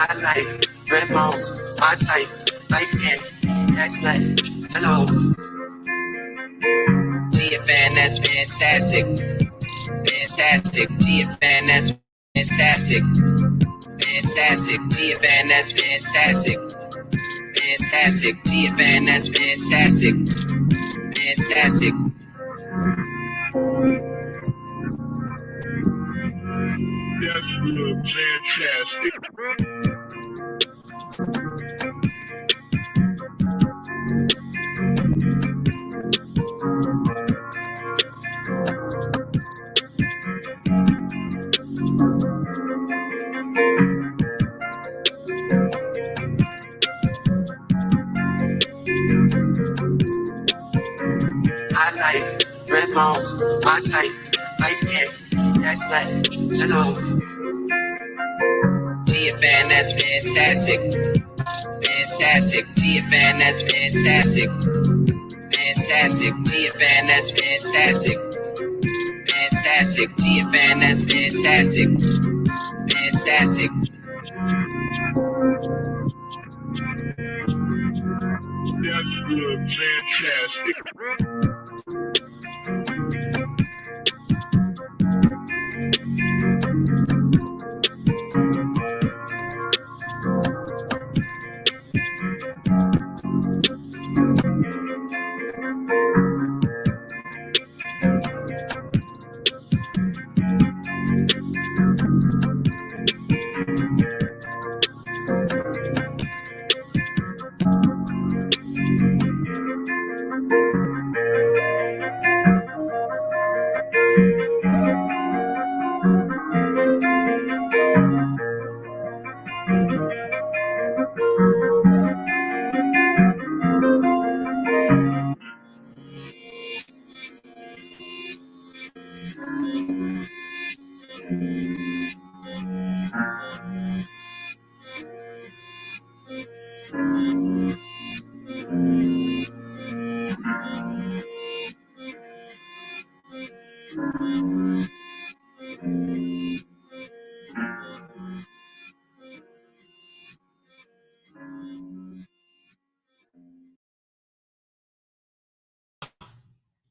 I like red bones, my type, light skin, that's like, hello. Be a fan, that's fantastic. Fantastic, be a fan, that's fantastic. Fantastic, be a fan, that's fantastic. Fantastic, be a fan, that's fantastic. Fantastic. That's fantastic. I like red bones, my type, light skin, that's like, hello. Be a fan, that's fantastic. Fantastic, be a fan, that's fantastic. Fantastic, be a fan, that's fantastic. Fantastic, be a fan, that's fantastic. Fantastic. That's fantastic.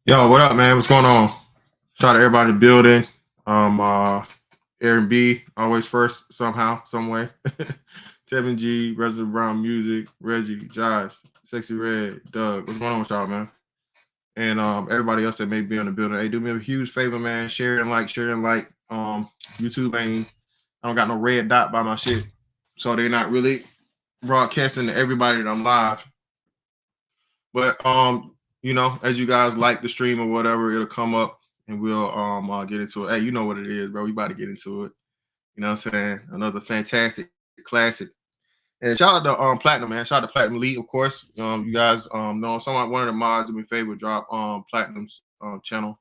Yo, what up, man? What's going on? Shout out to everybody in the building. Aaron B, always first somehow, some way. Tevin G, Resident Brown Music, Reggie, Josh, Sexy Red, Doug. What's going on with y'all, man? And everybody else that may be in the building. Hey, do me a huge favor, man. Share and like. YouTube ain't, I don't got no red dot by my shit. So they're not really broadcasting to everybody that I'm live. But you know, as you guys like the stream or whatever, it'll come up and we'll get into it. Hey, you know what it is, bro. We about to get into it. You know what I'm saying? Another fantastic classic. And shout out to Platinum, man. Shout out to Platinum Elite, of course. You guys know one of the mods in my favorite drop Platinum's channel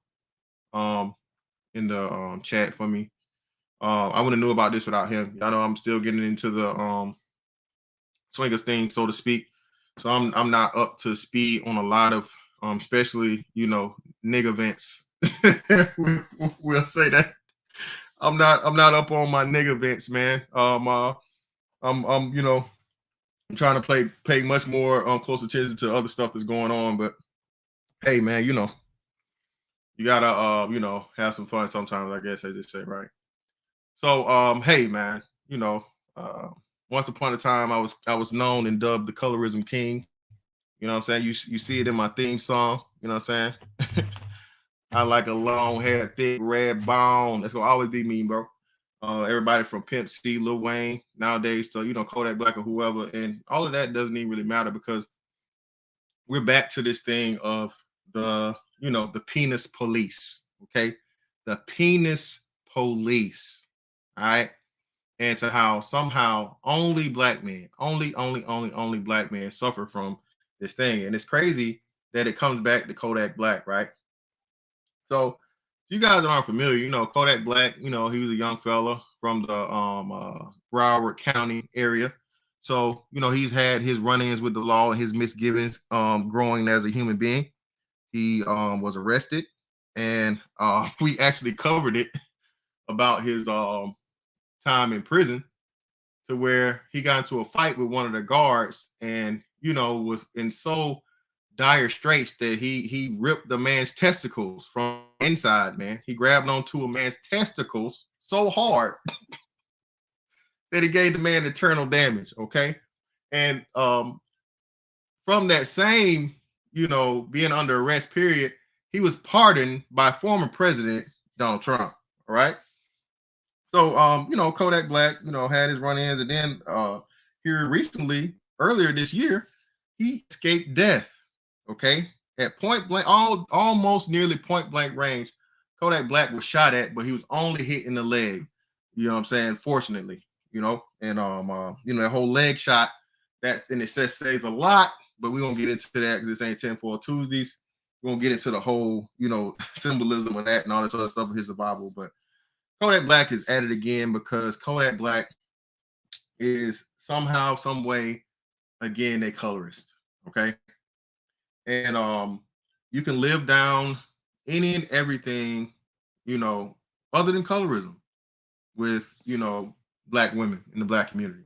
in the chat for me. I wouldn't have knew about this without him. Y'all know I'm still getting into the swingers thing, so to speak. So I'm not up to speed on a lot of especially, you know, nigga events. We'll say that. I'm not up on my nigga events, man. I'm you know, I'm trying to pay much more close attention to other stuff that's going on. But hey, man, you know, you gotta you know, have some fun sometimes, I guess I just say, right? So hey, man, you know, once upon a time I was known and dubbed the Colorism King. You know what I'm saying? You see it in my theme song. You know what I'm saying? I like a long hair, thick red bone. That's gonna always be me, bro. Everybody from Pimp C, Lil Wayne nowadays to, you know, Kodak Black or whoever, and all of that doesn't even really matter because we're back to this thing of the, you know, the penis police. Okay, the penis police. All right. And to how somehow only black men, only black men suffer from this thing. And it's crazy that it comes back to Kodak Black, right? So if you guys aren't familiar, you know, Kodak Black, you know, he was a young fella from the Broward County area. So, you know, he's had his run-ins with the law and his misgivings growing as a human being. He was arrested, and we actually covered it about his time in prison to where he got into a fight with one of the guards and, was in so dire straits that he ripped the man's testicles from inside, man. He grabbed onto a man's testicles so hard that he gave the man internal damage, okay? And from that same, being under arrest period, he was pardoned by former President Donald Trump, all right? So, Kodak Black, had his run-ins, and then here recently, earlier this year, he escaped death, okay? At point blank, almost nearly point blank range, Kodak Black was shot at, but he was only hit in the leg, you know what I'm saying? Fortunately, and that whole leg shot, that's in itself says a lot, but we won't get into that because this ain't 10 for Tuesdays. We won't get into the whole, symbolism of that and all this other stuff of his survival. But Kodak Black is at it again because Kodak Black is somehow, some way, again, a colorist. Okay. And you can live down any and everything, other than colorism with, Black women in the Black community.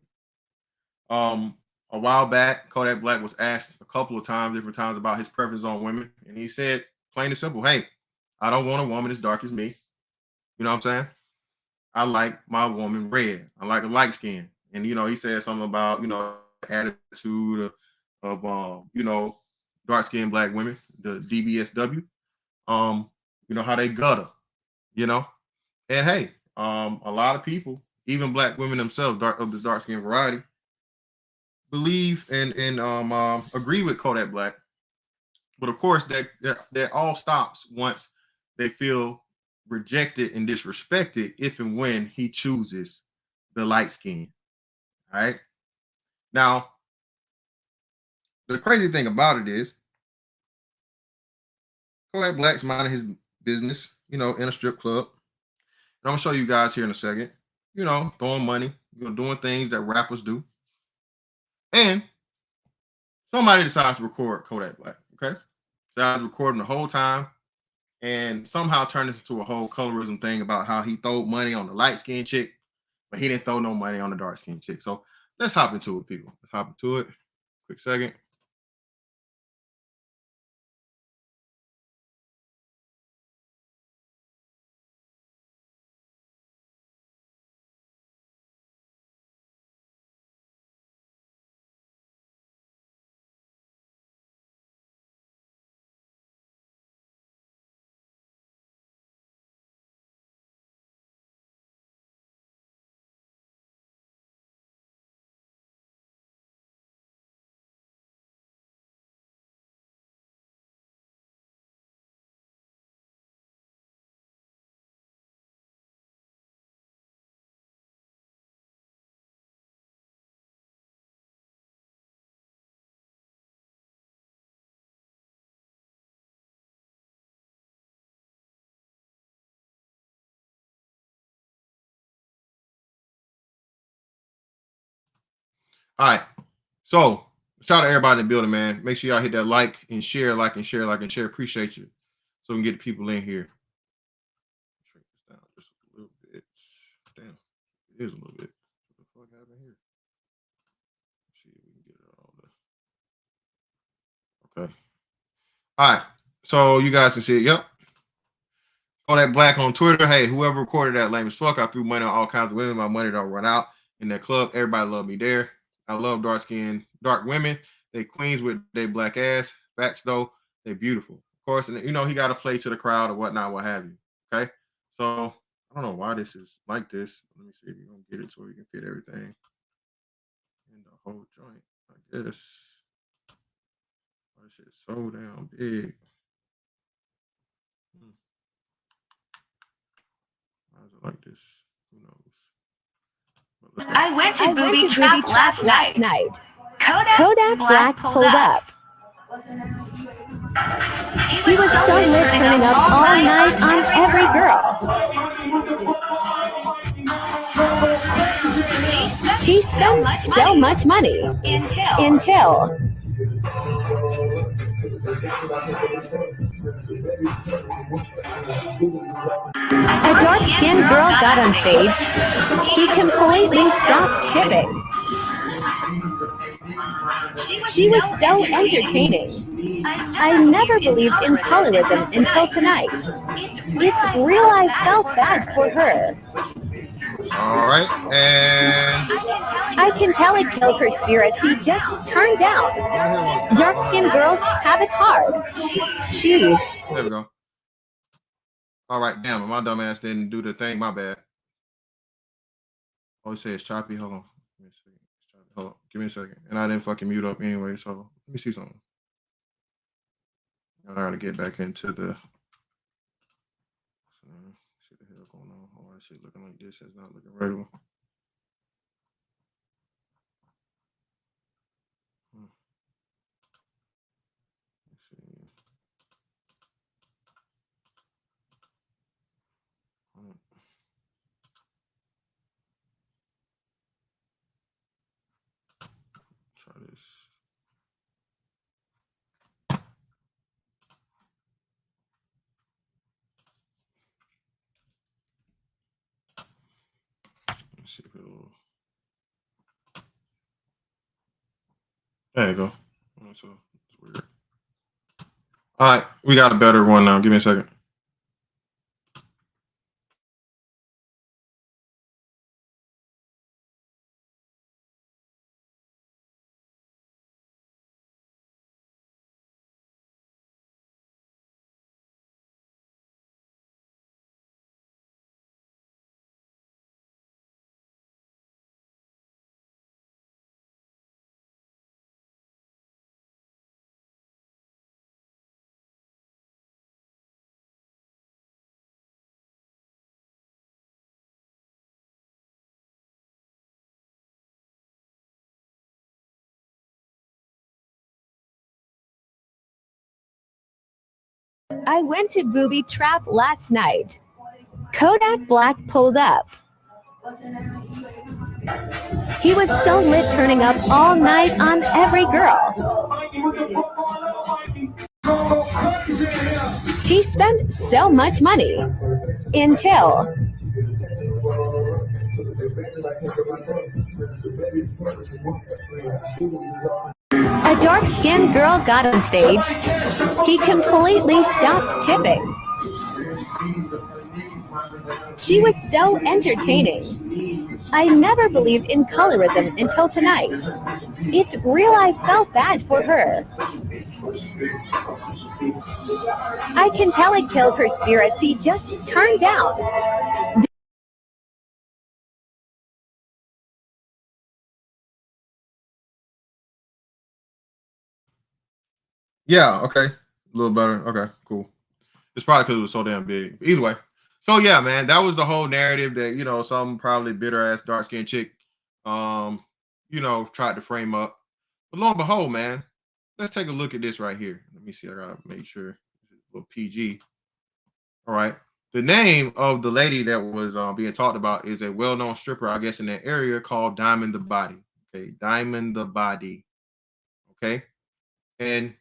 A while back, Kodak Black was asked a couple of times, different times, about his preference on women. And he said, plain and simple, hey, I don't want a woman as dark as me. You know what I'm saying? I like my woman red. I like a light skin. And, he said something about, attitude of dark skinned Black women, the DBSW, how they gutter, And hey, a lot of people, even Black women themselves, of this dark skin variety, believe and agree with Kodak Black, but of course that all stops once they feel rejected and disrespected if and when he chooses the light skin. All right. Now, the crazy thing about it is Kodak Black's minding his business, in a strip club. And I'm gonna show you guys here in a second, throwing money, doing things that rappers do. And somebody decides to record Kodak Black, okay? Decides to record him the whole time and somehow turned it into a whole colorism thing about how he threw money on the light-skinned chick, but he didn't throw no money on the dark-skinned chick. So let's hop into it, people. Let's hop into it. Quick second. All right. So shout out to everybody in the building, man. Make sure y'all hit that like and share, like and share, like and share. Appreciate you. So we can get the people in here. Shrink this down just a little bit. Damn, it is a little bit. What the fuck happened here? Let's see if we can get it all there. Okay. All right. So you guys can see it. Yep. Kodak Black on Twitter. Hey, whoever recorded that lame as fuck. I threw money on all kinds of women. My money don't run out in that club. Everybody love me there. I love dark women. They queens with their black ass. Facts though, they beautiful. Of course, and he got to play to the crowd or whatnot, what have you. Okay. So I don't know why this is like this. Let me see if you can get it so you can fit everything in the whole joint. I guess. This shit's so damn big. Why is it like this? Who knows? I went to Booby Trap last night. Kodak Black pulled up. He was so lit turning up all night on every girl. He spent so much money until A dark-skinned girl got on stage. He completely stopped tipping. She was so entertaining. I never believed in colorism until tonight. It's real. I felt bad for her. All right, and I can tell it killed her spirit. She just turned down. Dark-skinned girls have it hard. Sheesh. There we go. All right, damn, my dumb ass didn't do the thing. My bad. Oh, you say it's choppy. Hold on. Give me a second. It's choppy. Hold on. Give me a second. And I didn't fucking mute up anyway, so let me see something. I gotta get back into the. See the hell going on. Oh, that shit looking like this. It's not looking regular. Let's see. Try this. Let's see if it'll. There you go. So it's weird. All right, we got a better one now. Give me a second. I went to booby trap last night. Kodak Black pulled up. He was so lit, turning up all night on every girl. He spent so much money until a dark-skinned girl got on stage. He completely stopped tipping. She was so entertaining. I never believed in colorism until tonight. It's real. I felt bad for her. I can tell it killed her spirit. She just turned down. Yeah, okay. A little better. Okay, cool. It's probably because it was so damn big. Either way. So yeah, man, that was the whole narrative that, some probably bitter ass dark skinned chick tried to frame up. But lo and behold, man, let's take a look at this right here. Let me see. I gotta make sure it's a little PG. All right. The name of the lady that was being talked about is a well-known stripper, I guess, in that area called Diamond the Body. Okay, Diamond the Body. Okay. And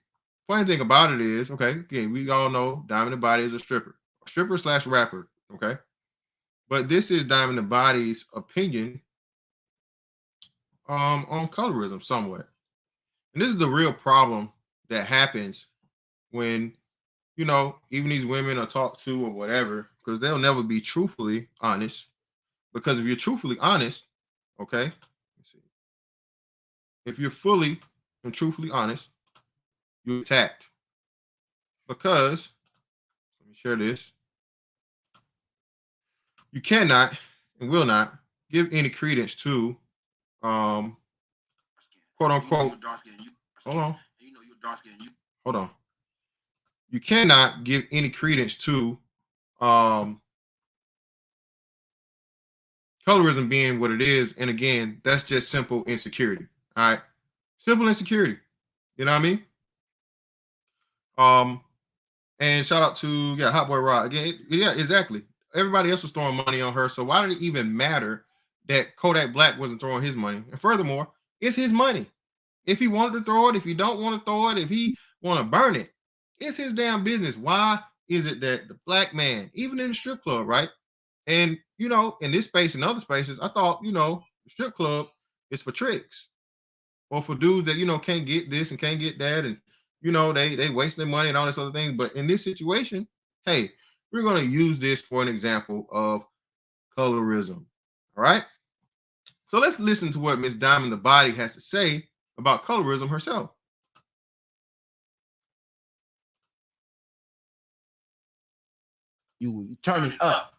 funny thing about it is, okay, again, we all know Diamond the Body is a stripper slash rapper, okay? But this is Diamond the Body's opinion on colorism somewhat. And this is the real problem that happens when, even these women are talked to or whatever, because they'll never be truthfully honest. Because if you're truthfully honest, okay, let's see. If you're fully and truthfully honest, you're attacked. Because, let me share this. You cannot and will not give any credence to quote unquote. Hold on. Hold on. You cannot give any credence to colorism being what it is. And again, that's just simple insecurity. All right. Simple insecurity. You know what I mean? And shout out to Hot Boy Rod. Again, yeah, exactly. Everybody else was throwing money on her. So why did it even matter that Kodak Black wasn't throwing his money? And furthermore, it's his money. If he wanted to throw it, if he don't want to throw it, if he want to burn it, It's his damn business. Why is it that the black man, even in the strip club, right? And in this space and other spaces, I thought, the strip club is for tricks or for dudes that can't get this and can't get that, and they waste their money and all this other thing. But in this situation, hey, we're gonna use this for an example of colorism. All right. So let's listen to what Miss Diamond the Body has to say about colorism herself. You turning up.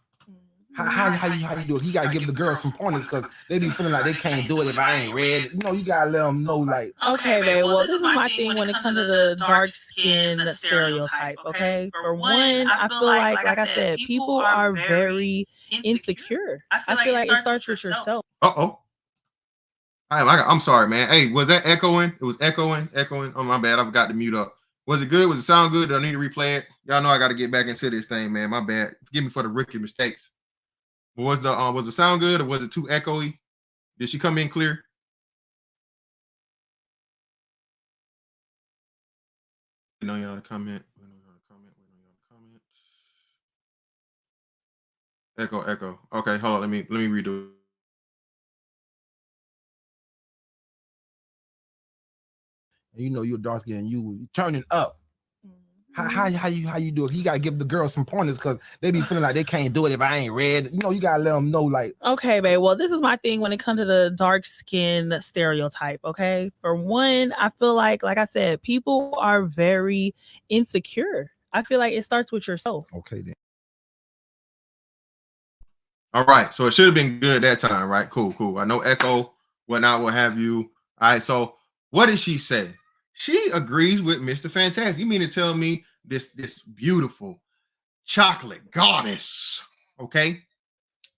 How you do it? You gotta give the girls some pointers because they be feeling like they can't do it if I ain't red. You gotta let them know, like. Okay, babe. Well, this is my thing when it comes to the dark skin stereotype. Okay, for one, I feel like I said, people are very insecure. I feel like it starts with yourself. Uh-oh. I'm sorry, man. Hey, was that echoing? It was echoing. Oh, my bad. I forgot to mute up. Was it good? Was it sound good? Do I need to replay it? Y'all know I got to get back into this thing, man. My bad. Forgive me for the rookie mistakes. But was the sound good or was it too echoey? Did she come in clear? I know y'all to comment. Echo. Okay, hold on. Let me redo it. You're dark skin, you turning up. How you do it? You gotta give the girls some pointers because they be feeling like they can't do it if I ain't red. You gotta let them know, like. Okay, babe. Well, this is my thing when it comes to the dark skin stereotype. Okay, for one, I feel like I said, people are very insecure. I feel like it starts with yourself. Okay, then. All right, so it should have been good that time, right? Cool. I know echo, whatnot, what have you. All right, so what did she say? She agrees with Mr. Fantastic. You mean to tell me this beautiful chocolate goddess, okay,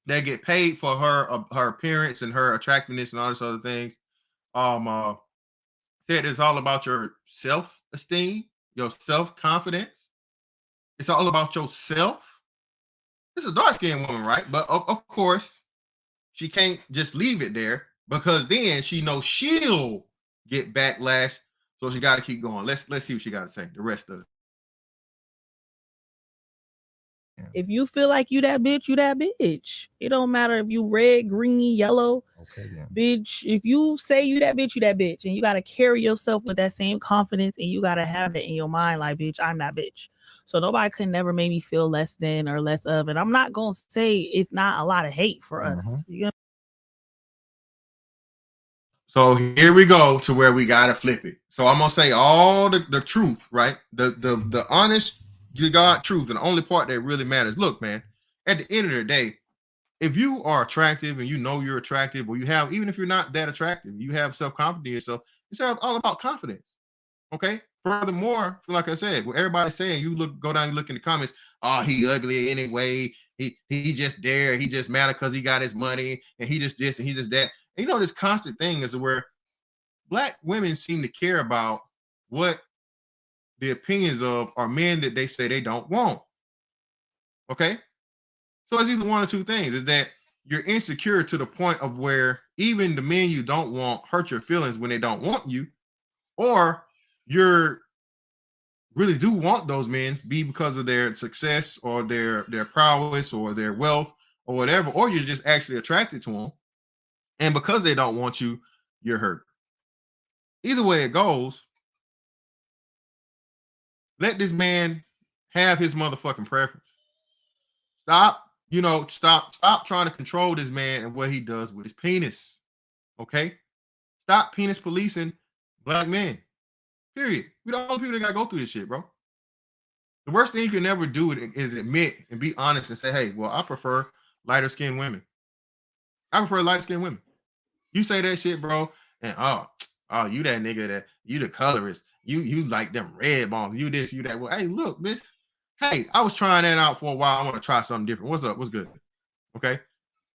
that get paid for her appearance and her attractiveness and all this other things, said it's all about your self-esteem, your self-confidence. It's all about yourself. This is a dark-skinned woman, right? But of course, she can't just leave it there because then she knows she'll get backlash. So she got to keep going. Let's see what she got to say. The rest of it. If you feel like you that bitch, you that bitch. It don't matter if you red, green, yellow. Okay, yeah. Bitch, if you say you that bitch, you that bitch. And you got to carry yourself with that same confidence and you got to have it in your mind like, bitch, I'm that bitch. So nobody could never make me feel less than or less of. And I'm not going to say it's not a lot of hate for us. You know? So here we go to where we got to flip it. So I'm going to say all the truth, right? The honest to God truth, and the only part that really matters. Look, man, at the end of the day, if you are attractive and you know you're attractive, or you have, even if you're not that attractive, you have self-confidence in yourself, it's all about confidence. Okay. Furthermore, like I said, what everybody's saying, go down and look in the comments. Oh, he ugly anyway. He just there. He just mad because he got his money, and he just this and he just that. And this constant thing is where black women seem to care about what the opinions of are men that they say they don't want. Okay. So it's either one or two things. Is that you're insecure to the point of where even the men you don't want hurt your feelings when they don't want you, or you're really do want those men be because of their success or their prowess or their wealth or whatever, or you're just actually attracted to them. And because they don't want you, you're hurt. Either way it goes, let this man have his motherfucking preference. Stop trying to control this man and what he does with his penis. Okay? Stop penis policing black men. Period. We the only people that gotta go through this shit, bro. The worst thing you can ever do is admit and be honest and say, hey, well, I prefer lighter skinned women. I prefer lighter skinned women. You say that shit, bro, and oh, you that nigga that you the colorist. You like them red bombs. You this, you that. Well, hey, look, bitch. Hey, I was trying that out for a while. I want to try something different. What's up? What's good? Okay.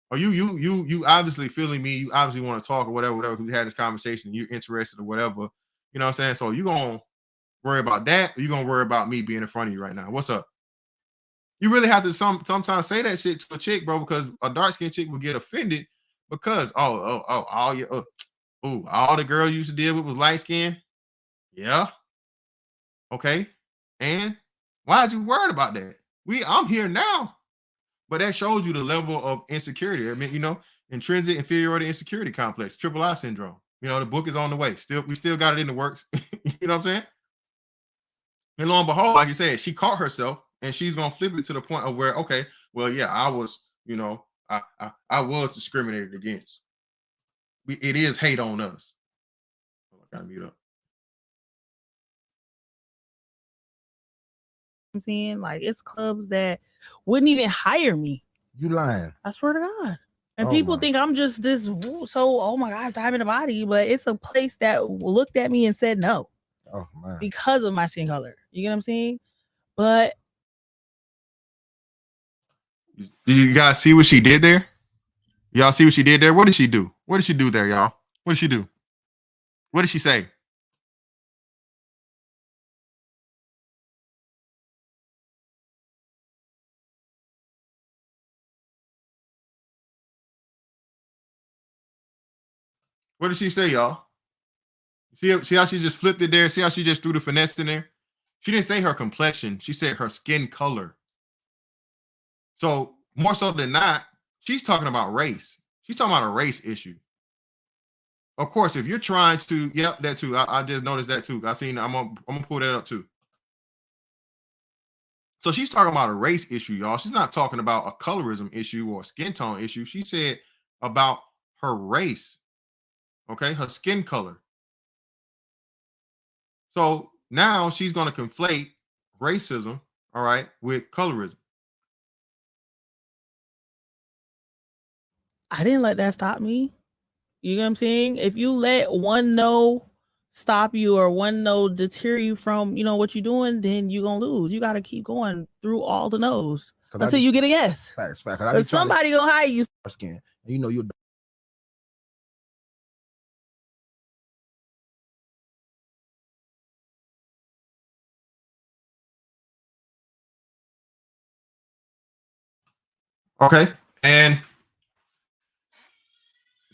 Or you obviously feeling me. You obviously want to talk or whatever, because we had this conversation. You're interested or whatever. You know what I'm saying? So you gonna worry about that, or you gonna worry about me being in front of you right now? What's up? You really have to sometimes say that shit to a chick, bro, because a dark skinned chick will get offended because all the girl you used to deal with was light skin. Yeah. Okay. And why are you worried about that? I'm here now. But that shows you the level of insecurity. I mean, intrinsic inferiority insecurity complex, triple I syndrome. The book is on the way. We still got it in the works. You know what I'm saying? And lo and behold, like you said, she caught herself and she's gonna flip it to the point of where, okay, well, yeah, I was, I was discriminated against. It is hate on us. I gotta mute up. I'm saying, like, it's clubs that wouldn't even hire me. You lying? I swear to God. And Oh people my. think I'm just this oh my God, diamond in the body, but it's a place that looked at me and said no Oh man. because of my skin color. You get what I'm saying? But Do you guys see what she did there? Y'all see what she did there? What did she do? What did she do there, y'all? What did she do? What did she say? What did she say, y'all? See how she just flipped it there? See how she just threw the finesse in there? She didn't say her complexion. She said her skin color. So more so than not, she's talking about race. She's talking about a race issue. Of course, if you're trying to, yep, that too. I just noticed that too. I'm gonna pull that up too. So she's talking about a race issue, y'all. She's not talking about a colorism issue or a skin tone issue. She said about her race, okay, her skin color. So now she's going to conflate racism, all right, with colorism. I didn't let that stop me. You know what I'm saying? If you let one no stop you or one no deter you from, what you're doing, then you're going to lose. You got to keep going through all the no's until you get a yes. Facts. Because somebody going to hire you. Skin. You're Okay. And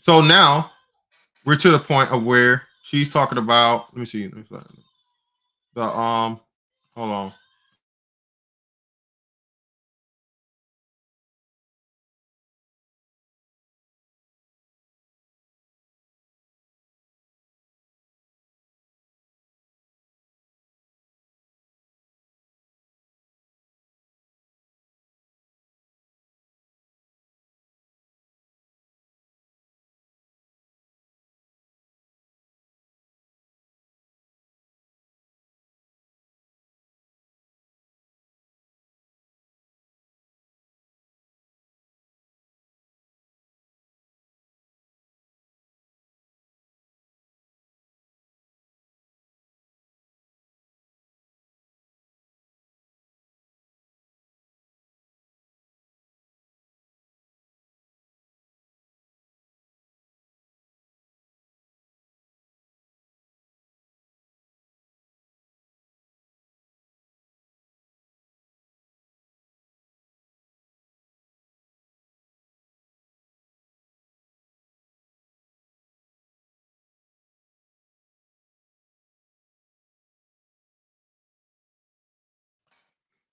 so now we're to the point of where she's talking about, let me see. The hold on.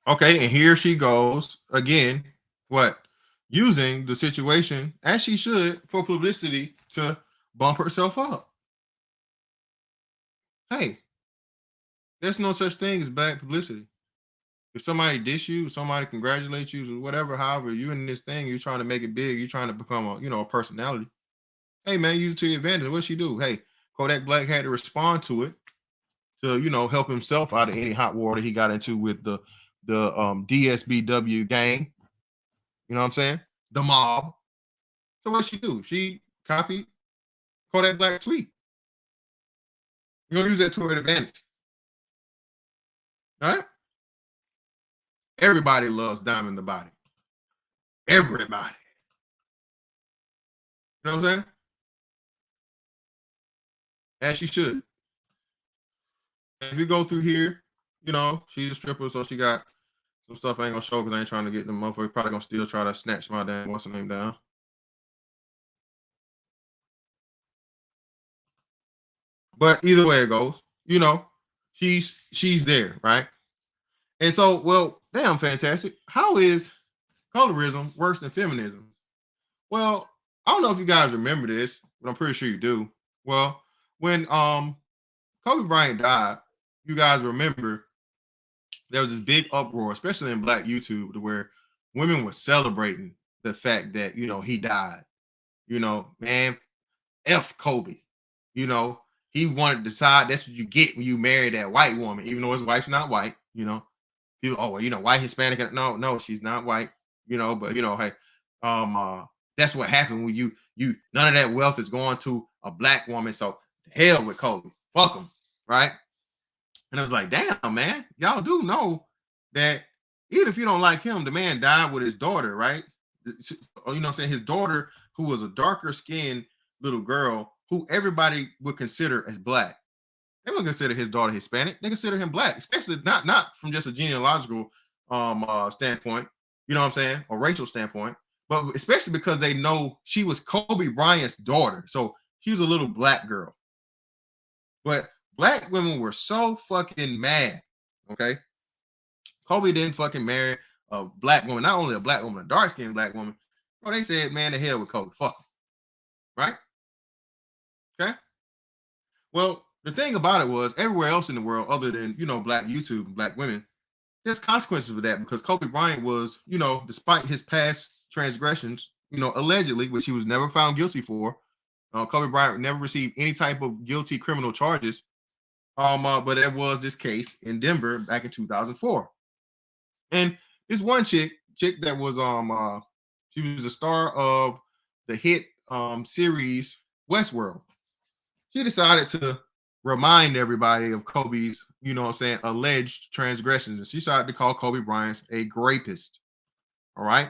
Okay, and here she goes again. What? Using the situation as she should for publicity to bump herself up. Hey, there's no such thing as bad publicity. If somebody dish you, somebody congratulates you, or whatever, however, you in this thing, you're trying to make it big, you're trying to become a personality. Hey man, use it to your advantage. What she do? Hey, Kodak Black had to respond to it to help himself out of any hot water he got into with the DSBW gang. You know what I'm saying? The mob. So what she do? She copied Kodak Black tweet. You're gonna use that to her advantage. All right? Everybody loves Diamond the Body. Everybody. You know what I'm saying? As she should. If we go through here, she's a stripper, so she got some stuff I ain't gonna show because I ain't trying to get the motherfucker. Probably gonna still try to snatch my damn what's her name down. But either way it goes, she's there, right? And so, well, damn, fantastic. How is colorism worse than feminism? Well, I don't know if you guys remember this, but I'm pretty sure you do. Well, when Kobe Bryant died, you guys remember there was this big uproar, especially in Black YouTube, to where women were celebrating the fact that he died. Man, F Kobe. You know, he wanted to decide that's what you get when you marry that white woman, even though his wife's not white. People, oh well, white Hispanic. No, she's not white. But hey, that's what happened when you none of that wealth is going to a black woman. So hell with Kobe, fuck him, right? And I was like, damn, man, y'all do know that even if you don't like him, the man died with his daughter, right? What I'm saying? His daughter, who was a darker skinned little girl, who everybody would consider as black. They wouldn't consider his daughter Hispanic. They consider him black, especially not from just a genealogical standpoint, you know what I'm saying, or racial standpoint, but especially because they know she was Kobe Bryant's daughter. So she was a little black girl. But black women were so fucking mad. Okay. Kobe didn't fucking marry a black woman, not only a black woman, a dark-skinned black woman. Bro, they said, man, the hell with Kobe. Fuck him. Right? Okay. Well, the thing about it was everywhere else in the world, other than, black YouTube and black women, there's consequences for that because Kobe Bryant was, despite his past transgressions, allegedly, which he was never found guilty for, Kobe Bryant never received any type of guilty criminal charges. But there was this case in Denver back in 2004. And this one chick that was she was a star of the hit series Westworld. She decided to remind everybody of Kobe's, alleged transgressions. And she started to call Kobe Bryant a grapist. All right.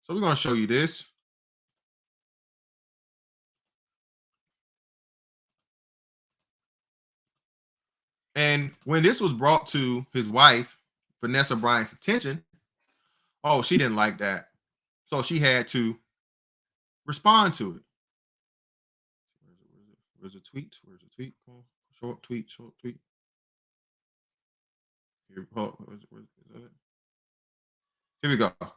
So we're going to show you this. And when this was brought to his wife, Vanessa Bryant's attention, oh, she didn't like that. So she had to respond to it. Where's the tweet? Where's the tweet? Short tweet. Here, where's that? Here we go. Shrink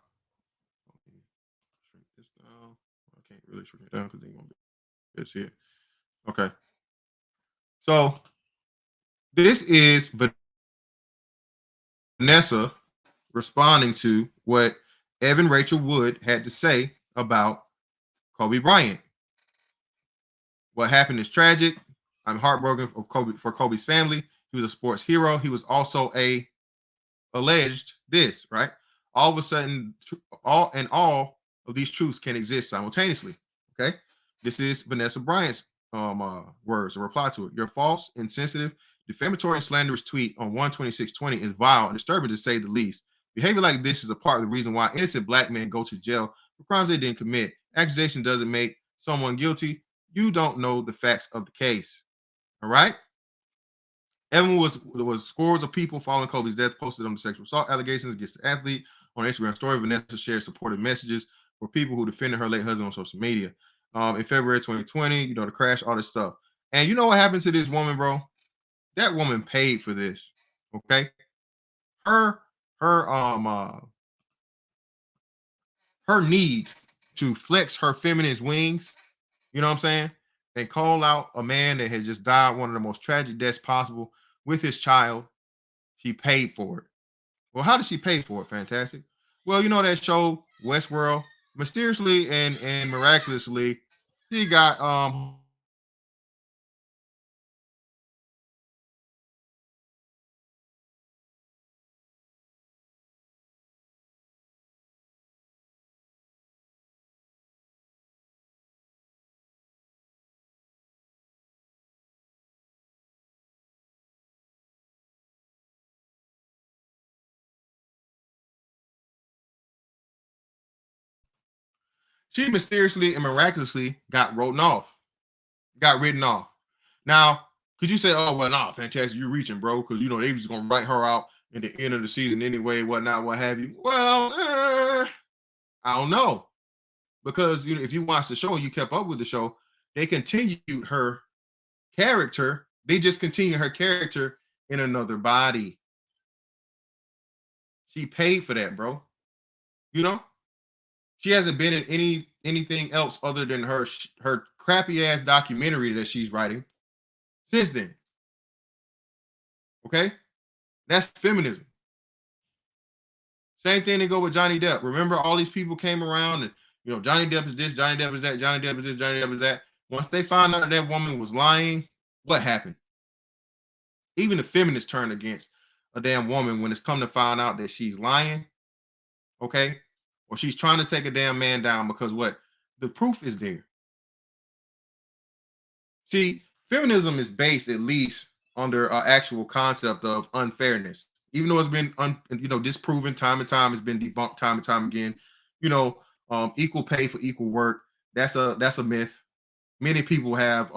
this down. I can't really shrink it down because they won't be able to see it. Okay. So this is Vanessa responding to what Evan Rachel Wood had to say about Kobe Bryant. What happened is tragic. I'm heartbroken for Kobe's family. He was a sports hero. He was also alleged this, right? All of a sudden, all of these truths can exist simultaneously. Okay. This is Vanessa Bryant's words, a reply to it. Your false, insensitive, defamatory, and slanderous tweet on 1/26/20 is vile and disturbing to say the least. Behavior like this is a part of the reason why innocent black men go to jail for crimes they didn't commit. Accusation doesn't make someone guilty. You don't know the facts of the case. All right. Evan was scores of people following Kobe's death posted on the sexual assault allegations against the athlete on Instagram story. Vanessa shared supportive messages for people who defended her late husband on social media. In February 2020, the crash, all this stuff. And you know what happened to this woman, bro? That woman paid for this. Okay. Her need to flex her feminist wings, you know what I'm saying? And call out a man that had just died one of the most tragic deaths possible with his child. She paid for it. Well, how did she pay for it? Fantastic. Well, you know that show Westworld, mysteriously and miraculously, she got she mysteriously and miraculously got written off. Now, could you say, oh, well, nah, fantastic, you're reaching, bro, because, they was going to write her out at the end of the season anyway, whatnot, what have you. Well, I don't know. Because, if you watch the show and you kept up with the show, they continued her character. They just continued her character in another body. She paid for that, bro. You know, she hasn't been in anything else other than her crappy ass documentary that she's writing since then. Okay, that's feminism. Same thing to go with Johnny Depp. Remember, all these people came around and, you know, Johnny Depp is this, Johnny Depp is that, Johnny Depp is this, Johnny Depp is that. Once they found out that woman was lying, what happened? Even the feminists turned against a damn woman when it's come to find out that she's lying, okay? Or she's trying to take a damn man down because what? The proof is there. See, feminism is based at least under an actual concept of unfairness. Even though it's been disproven time and time, it's been debunked time and time again. You know, equal pay for equal work. That's a myth. Many people have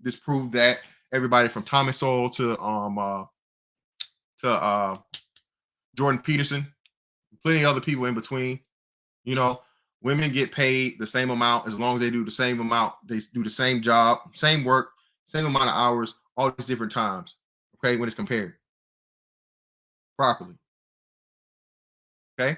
disproved that. Everybody from Thomas Sowell to Jordan Peterson, plenty of other people in between. You know, women get paid the same amount as long as they do the same amount. They do the same job, same work, same amount of hours, all these different times. Okay, when it's compared properly. Okay,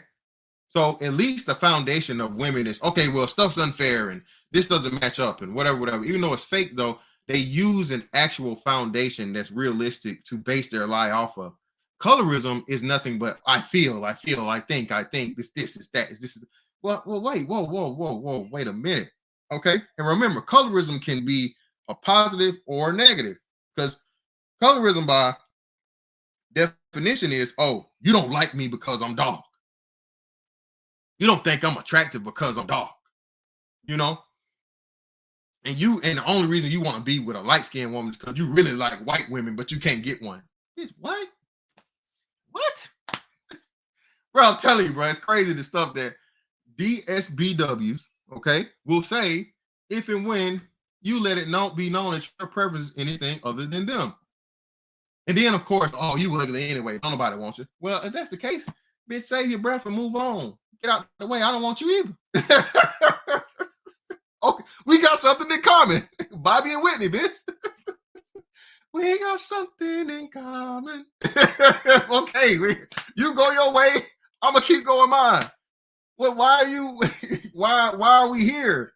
so at least the foundation of women is okay. Well, stuff's unfair and this doesn't match up and whatever. Even though it's fake, though, they use an actual foundation that's realistic to base their lie off of. Colorism is nothing but I feel, I think, this is that, this is. Well, wait, whoa, wait a minute. Okay, and remember, colorism can be a positive or negative because colorism, by definition, is you don't like me because I'm dark. You don't think I'm attractive because I'm dark. You know, and the only reason you want to be with a light-skinned woman is because you really like white women, but you can't get one. What? What? Bro, I'm telling you, bro, it's crazy the stuff that DSBWs, okay, will say if and when you let it be known that your preference is anything other than them. And then, of course, you ugly anyway. Don't nobody want you. Well, if that's the case, bitch, save your breath and move on. Get out the way. I don't want you either. Okay, we got something in common. Bobby and Whitney, bitch. We got something in common. Okay, you go your way. I'm gonna keep going mine. Well, why are you? Why are we here?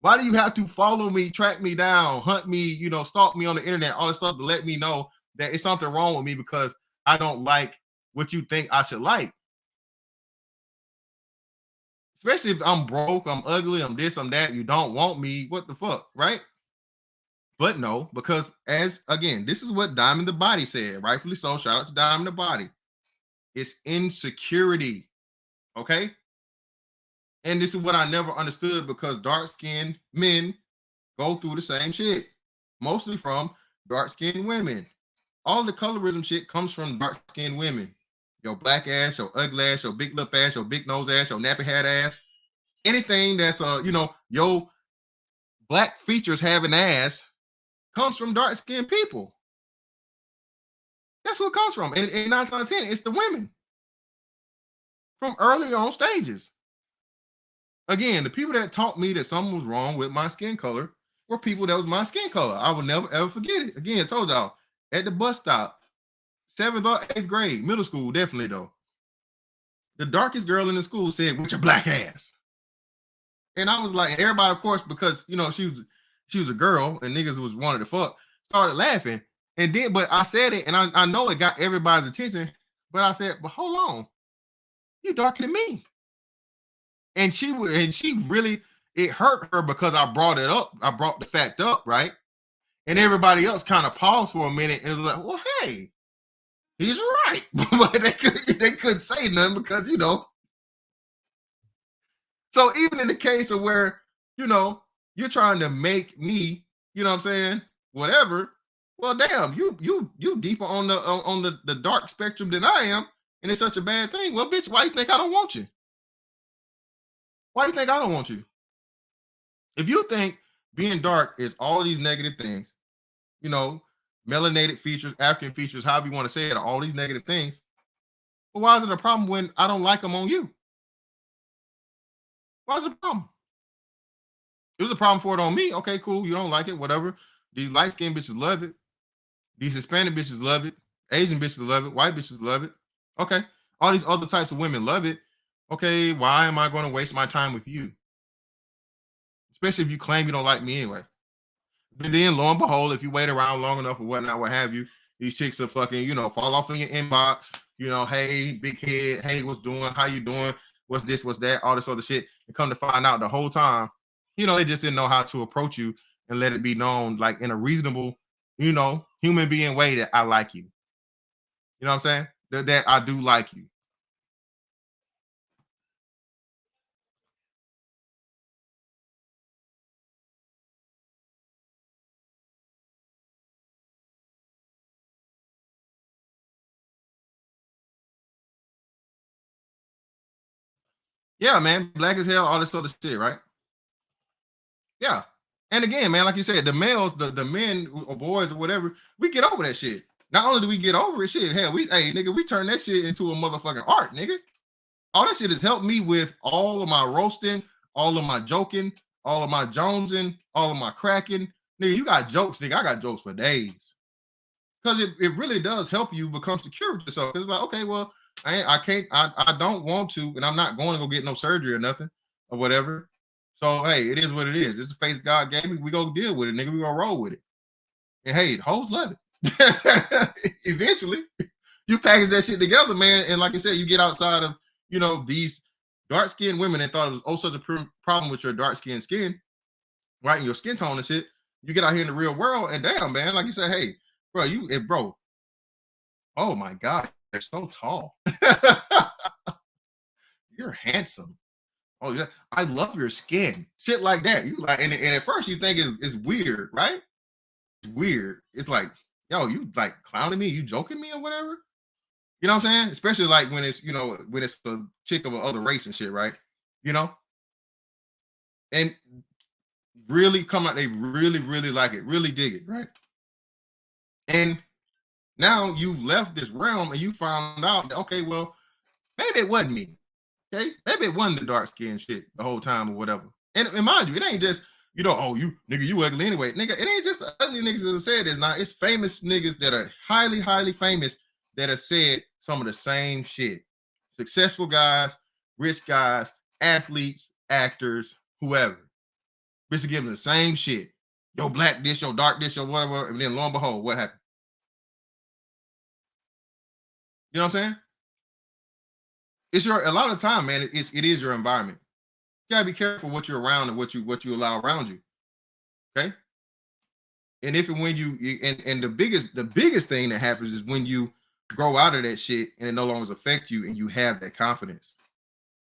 Why do you have to follow me, track me down, hunt me, stalk me on the internet, all this stuff to let me know that it's something wrong with me because I don't like what you think I should like? Especially if I'm broke, I'm ugly, I'm this, I'm that, you don't want me, what the fuck, right? But no, because this is what Diamond the Body said, rightfully so, shout out to Diamond the Body. It's insecurity, okay? And this is what I never understood because dark-skinned men go through the same shit, mostly from dark-skinned women. All the colorism shit comes from dark-skinned women. Your black ass, your ugly ass, your big lip ass, your big nose ass, your nappy head ass. Anything that's, your black features have an ass comes from dark-skinned people. That's what it comes from. And 9 out of 10, it's the women. From early on stages. Again, the people that taught me that something was wrong with my skin color were people that was my skin color. I will never, ever forget it. Again, I told y'all, at the bus stop, 7th or 8th grade, middle school, definitely though. The darkest girl in the school said, "With your black ass." And I was like, and everybody, of course, because she was a girl and niggas was wanted to fuck, started laughing. And then, but I said it, and I know it got everybody's attention. But I said, "But hold on, you darker than me." And she really, it hurt her because I brought it up. I brought the fact up, right? And everybody else kind of paused for a minute and was like, "Well, hey, he's right." But they couldn't say nothing because, So even in the case of where, you're trying to make me, what I'm saying, whatever. Well, damn, you deeper on the dark spectrum than I am, and it's such a bad thing. Well, bitch, why you think I don't want you? Why do you think I don't want you? If you think being dark is all of these negative things, melanated features, African features, however you want to say it, all these negative things, well, why is it a problem when I don't like them on you? Why is it a problem? It was a problem for it on me. Okay, cool. You don't like it, whatever. These light-skinned bitches love it. These Hispanic bitches love it. Asian bitches love it. White bitches love it. Okay. All these other types of women love it. Okay, why am I going to waste my time with you? Especially if you claim you don't like me anyway. But then, lo and behold, if you wait around long enough or whatnot, what have you, these chicks are fucking, fall off in your inbox. Hey, big head, hey, what's doing? How you doing? What's this? What's that? All this other shit. And come to find out the whole time, they just didn't know how to approach you and let it be known, like in a reasonable, human being way that I like you. You know what I'm saying? That I do like you. Yeah, man, black as hell, all this other shit, right? Yeah. And again, man, like you said, the males, the men or boys or whatever, we get over that shit. Not only do we get over it, shit, hell, we turn that shit into a motherfucking art, nigga. All that shit has helped me with all of my roasting, all of my joking, all of my jonesing, all of my cracking. Nigga, you got jokes, nigga. I got jokes for days. Because it really does help you become secure with yourself. Because it's like, okay, well, I don't want to, and I'm not going to go get no surgery or nothing or whatever. So, hey, it is what it is. It's the face God gave me. We go deal with it, nigga. We gonna roll with it. And hey, hoes love it. Eventually, you package that shit together, man. And like I said, you get outside of, these dark-skinned women that thought it was such a problem with your dark-skinned skin, right? And your skin tone and shit. You get out here in the real world, and damn, man, like you said, hey, bro, oh my God, they're so tall. You're handsome. Oh yeah, I love your skin. Shit like that. You like, and at first you think it's weird, right? It's weird. It's like, yo, you like clowning me? You joking me or whatever? You know what I'm saying? Especially like when it's, when it's a chick of another race and shit, right? And really come out, they really, really like it, really dig it, right? And now you've left this realm and you found out that, okay, well, maybe it wasn't me. Okay, maybe it wasn't the dark skin shit the whole time or whatever. And mind you, it ain't just, oh, you nigga, you ugly anyway. Nigga, it ain't just the ugly niggas that have said this. Now, it's famous niggas that are highly, highly famous that have said some of the same shit. Successful guys, rich guys, athletes, actors, whoever. Bitch give them the same shit. Yo, black this, yo, dark this, yo, whatever. And then lo and behold, what happened? You know what I'm saying? It's a lot of the time, man, it is your environment. You gotta be careful what you're around and what you allow around you. Okay. And if and when you and the biggest thing that happens is when you grow out of that shit and it no longer affect you and you have that confidence.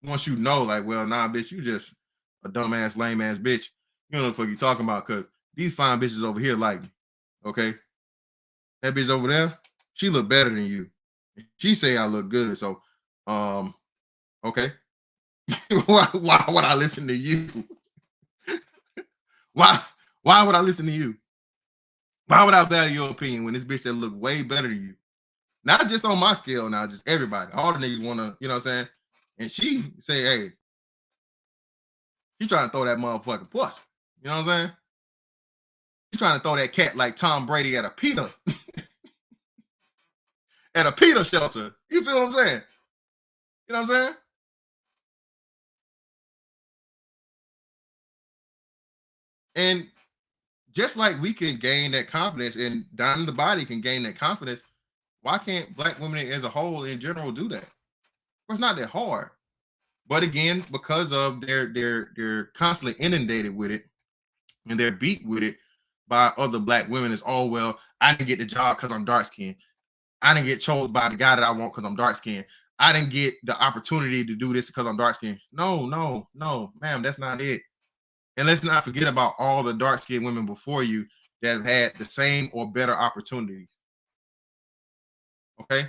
Once you know, like, well, nah, bitch, you just a dumbass, lame ass bitch. You know what the fuck you talking about, because these fine bitches over here like me. Okay. That bitch over there, she look better than you. She say I look good. So okay. why would I listen to you? why would I listen to you? Why would I value your opinion when this bitch that look way better than you? Not just on my scale now, just everybody. All the niggas want to, you know what I'm saying? And she say, hey, she trying to throw that motherfucking puss. You know what I'm saying? She trying to throw that cat like Tom Brady at a PETA. At a PETA shelter. You feel what I'm saying? You know what I'm saying? And just like we can gain that confidence and down the body can gain that confidence, why can't black women as a whole in general do that? Well, it's not that hard. But again, because of they're constantly inundated with it and they're beat with it by other black women, is, oh, well, I didn't get the job because I'm dark skinned. I didn't get chosen by the guy that I want because I'm dark skinned. I didn't get the opportunity to do this because I'm dark skinned. No, ma'am, that's not it. And let's not forget about all the dark-skinned women before you that have had the same or better opportunities. Okay?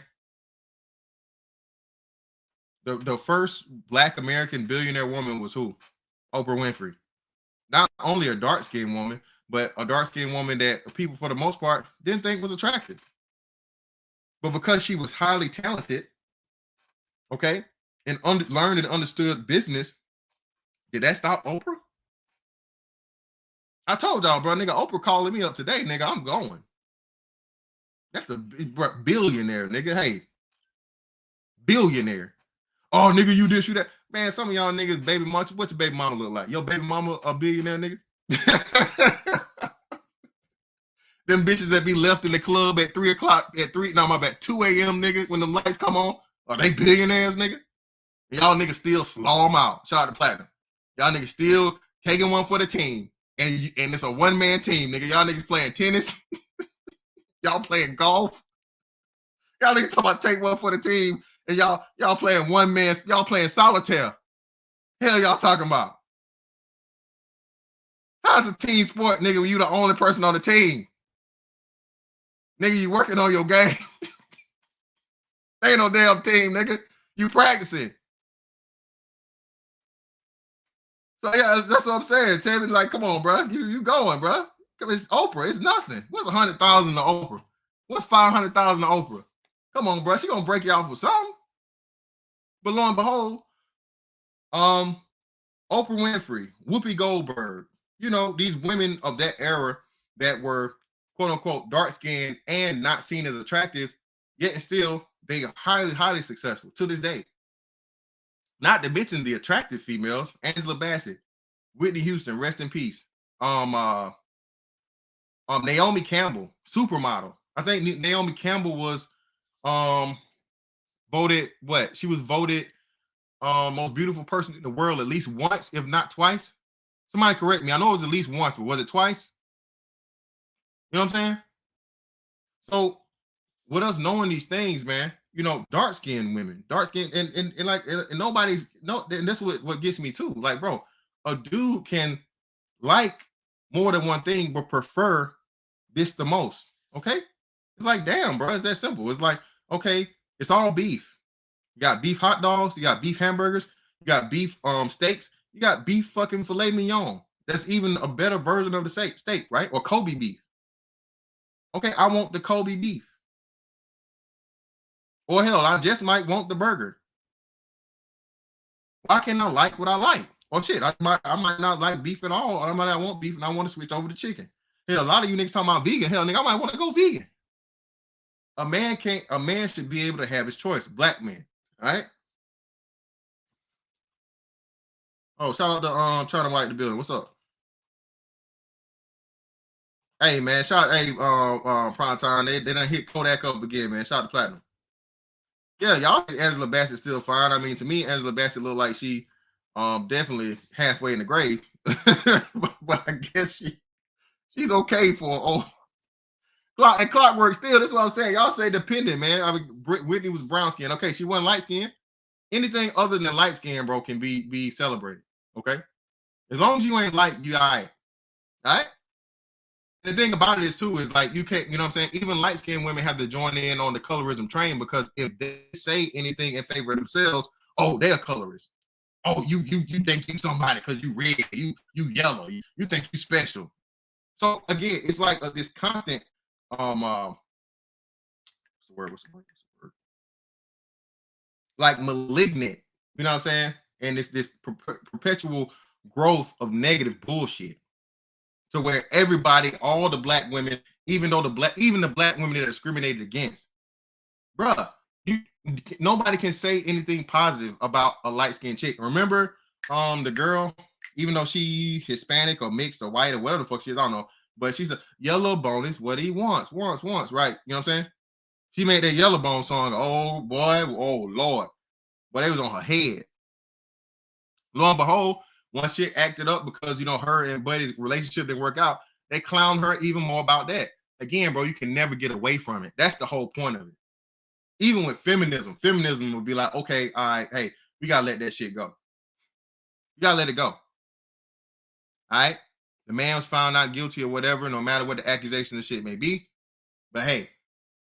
The first Black American billionaire woman was who? Oprah Winfrey. Not only a dark-skinned woman, but a dark-skinned woman that people, for the most part, didn't think was attractive. But because she was highly talented, okay, and learned and understood business, did that stop Oprah? I told y'all, bro, nigga, Oprah calling me up today, nigga, I'm going. That's a billionaire, nigga. Hey, billionaire. Oh, nigga, you this, you that. Man, some of y'all niggas, baby mama, what's your baby mama look like? Your baby mama a billionaire, nigga? Them bitches that be left in the club at 3 o'clock, at 2 a.m., nigga, when them lights come on, are they billionaires, nigga? Y'all niggas still slaw them out. Shout out to Platinum. Y'all niggas still taking one for the team. And it's a one-man team, nigga. Y'all niggas playing tennis. Y'all playing golf. Y'all niggas talking about take one for the team. And y'all playing one man, y'all playing solitaire. Hell y'all talking about? How's a team sport, nigga, when you the only person on the team? Nigga, you working on your game. Ain't no damn team, nigga. You practicing. So yeah, that's what I'm saying. Tell me, like, come on, bro. You going, bro. It's Oprah. It's nothing. What's 100,000 to Oprah? What's 500,000 to Oprah? Come on, bro. She gonna break you off with something. But lo and behold, Oprah Winfrey, Whoopi Goldberg, you know, these women of that era that were quote unquote dark skinned and not seen as attractive, yet and still they are highly, highly successful to this day. Not to mention the attractive females, Angela Bassett, Whitney Houston, rest in peace. Naomi Campbell, supermodel. I think Naomi Campbell was voted what? She was voted most beautiful person in the world at least once, if not twice. Somebody correct me. I know it was at least once, but was it twice? You know what I'm saying? So with us knowing these things, man, you know, dark-skinned women, dark-skinned, and like and nobody's no, and that's what gets me too. Like, bro, a dude can like more than one thing, but prefer this the most. Okay? It's like, damn, bro, it's that simple. It's like, okay, it's all beef. You got beef hot dogs, you got beef hamburgers, you got beef steaks, you got beef fucking filet mignon. That's even a better version of the steak, right? Or Kobe beef. Okay, I want the Kobe beef. Or hell, I just might want the burger. Why can't I like what I like? Oh shit, I might not like beef at all, or I might not want beef and I want to switch over to chicken. Hell, a lot of you niggas talking about vegan. Hell, nigga, I might want to go vegan. A man should be able to have his choice. Black men, all right? Oh, shout out to try to light the building. What's up? Hey man, prime time. They done hit Kodak up again, man. Shout out to Platinum. Yeah, y'all think Angela Bassett still fine. I mean, to me, Angela Bassett look like she definitely halfway in the grave. but I guess she's okay for old clockwork still. That's what I'm saying. Y'all say dependent, man. I mean, Whitney was brown skin. Okay, she wasn't light skin. Anything other than light skin, bro, can be celebrated. Okay, as long as you ain't light, you all right. All right. The thing about it is too is like you can't, you know what I'm saying? Even light skinned women have to join in on the colorism train, because if they say anything in favor of themselves, oh, they're a colorist. Oh, you think you somebody because you red, you yellow, you think you special. So again, it's like this constant what's the word? Like malignant, you know what I'm saying? And it's this perpetual growth of negative bullshit. To where everybody, all the black women, even the black women that are discriminated against, bruh, nobody can say anything positive about a light-skinned chick. Remember, the girl, even though she Hispanic or mixed or white or whatever the fuck she is, I don't know, but she's a yellow bone is what he wants, right? You know what I'm saying? She made that Yellow Bone song. Oh boy, oh Lord, but it was on her head. Lo and behold, once she acted up because, you know, her and Buddy's relationship didn't work out, they clown her even more about that. Again, bro, you can never get away from it. That's the whole point of it. Even with feminism would be like, okay, all right, hey, we got to let that shit go. You got to let it go. All right? The man was found not guilty or whatever, no matter what the accusation of shit may be. But hey,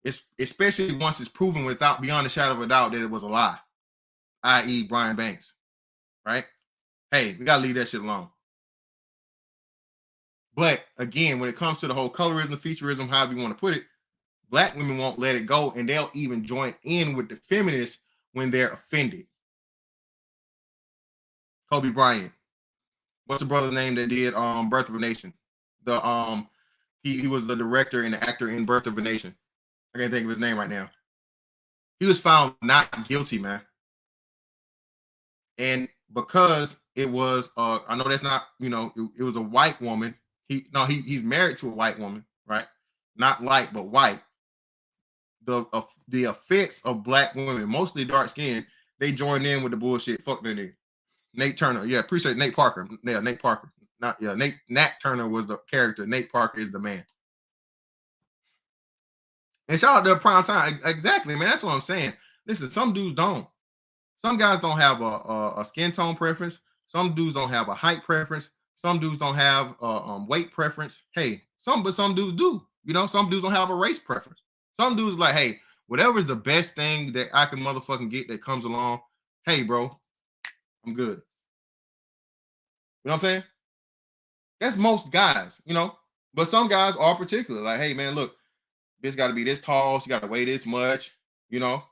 it's especially once it's proven without beyond a shadow of a doubt that it was a lie, i.e. Brian Banks, right? Hey, we got to leave that shit alone. But again, when it comes to the whole colorism, featureism, however you want to put it, black women won't let it go, and they'll even join in with the feminists when they're offended. Kobe Bryant. What's the brother's name that did Birth of a Nation? He was the director and the actor in Birth of a Nation. I can't think of his name right now. He was found not guilty, man. And because it was, I know that's not, it was a white woman. He's married to a white woman, right? Not light, but white. The offense of black women, mostly dark skinned, they joined in with the bullshit. Fuck that nigga. Nate Turner. Yeah, appreciate Nate Parker. Yeah, Nate Parker. Nat Turner was the character. Nate Parker is the man. And shout out to Prime Time. Exactly, man. That's what I'm saying. Listen, some dudes don't. Some guys don't have a skin tone preference. Some dudes don't have a height preference. Some dudes don't have weight preference. Hey, some dudes do. Some dudes don't have a race preference. Some dudes like, hey, whatever is the best thing that I can motherfucking get that comes along. Hey, bro, I'm good. You know what I'm saying? That's most guys, But some guys are particular. Like, hey, man, look, bitch got to be this tall. She got to weigh this much, She got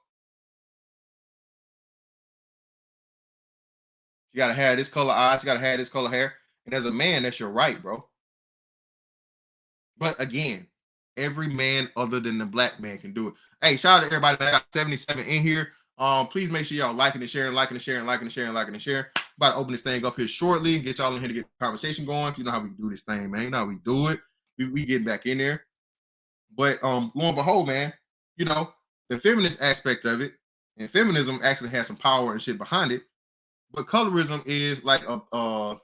to have this color eyes. She got to have this color hair. And as a man, that's your right, bro. But again, every man other than the black man can do it. Hey, shout out to everybody. I got 77 in here. Please make sure y'all liking and sharing. About to open this thing up here shortly. Get y'all in here to get the conversation going. You know how we do this thing, man. You know how we do it. We get back in there. But lo and behold, man, the feminist aspect of it, and feminism actually has some power and shit behind it. But colorism is like a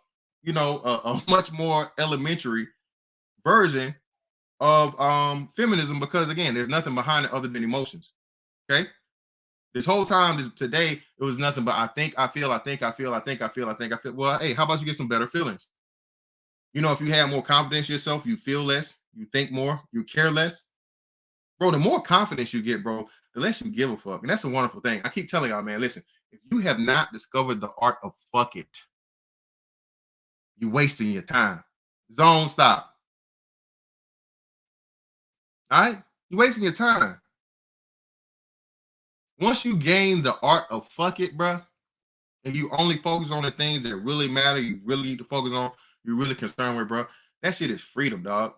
much more elementary version of feminism, because again, there's nothing behind it other than emotions. Okay. This whole time, today, it was nothing but I think, I feel. Well, hey, how about you get some better feelings? If you have more confidence in yourself, you feel less, you think more, you care less. Bro, the more confidence you get, bro, the less you give a fuck. And that's a wonderful thing. I keep telling y'all, man, listen, if you have not discovered the art of fuck it, you're wasting your time. Zone, stop. All right? You're wasting your time. Once you gain the art of fuck it, bro, and you only focus on the things that really matter, you really need to focus on, you're really concerned with, bro, that shit is freedom, dog.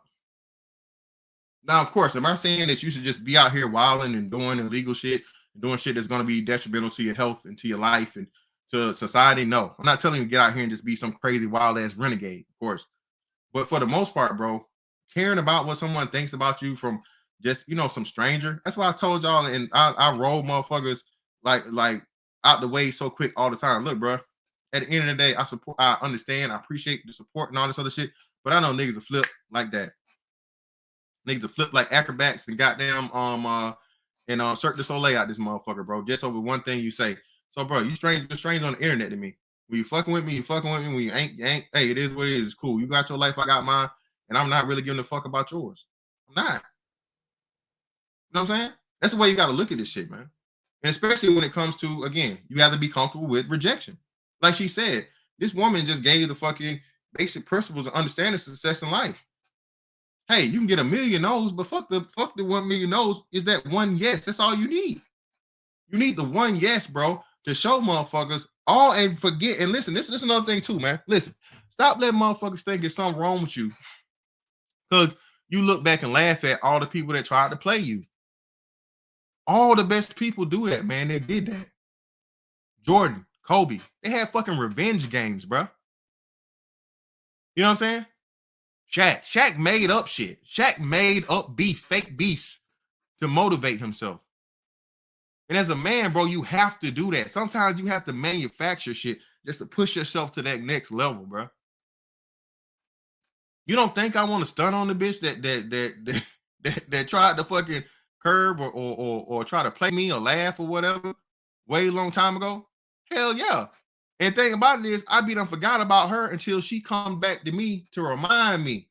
Now, of course, am I saying that you should just be out here wilding and doing illegal shit, doing shit that's going to be detrimental to your health and to your life and to society? No, I'm not telling you to get out here and just be some crazy wild ass renegade, of course. But for the most part, bro, caring about what someone thinks about you from just, some stranger. That's why I told y'all, and I roll motherfuckers like out the way so quick all the time. Look, bro, at the end of the day, I understand, I appreciate the support and all this other shit, but I know niggas will flip like that. Niggas will flip like acrobats and goddamn Cirque du Soleil out this motherfucker, bro, just over one thing you say. So, bro, you're strange on the internet to me. When you fucking with me, you fucking with me. When you ain't, hey, it is what it is. It's cool. You got your life, I got mine, and I'm not really giving a fuck about yours. I'm not. You know what I'm saying? That's the way you got to look at this shit, man. And especially when it comes to, again, you have to be comfortable with rejection. Like she said, this woman just gave you the fucking basic principles of understanding success in life. Hey, you can get 1 million no's, but fuck the 1 million no's is that one yes. That's all you need. You need the one yes, bro, to show motherfuckers all and forget. And listen, this is another thing too, man. Listen, stop letting motherfuckers think there's something wrong with you, because you look back and laugh at all the people that tried to play you. All the best people do that, man. They did that. Jordan, Kobe, they had fucking revenge games, bro. You know what I'm saying? Shaq made up shit. Shaq made up fake beefs to motivate himself. And as a man, bro, you have to do that. Sometimes you have to manufacture shit just to push yourself to that next level, bro. You don't think I want to stun on the bitch that tried to fucking curb or try to play me or laugh or whatever way long time ago? Hell yeah. And the thing about it is, I be done forgot about her until she comes back to me to remind me.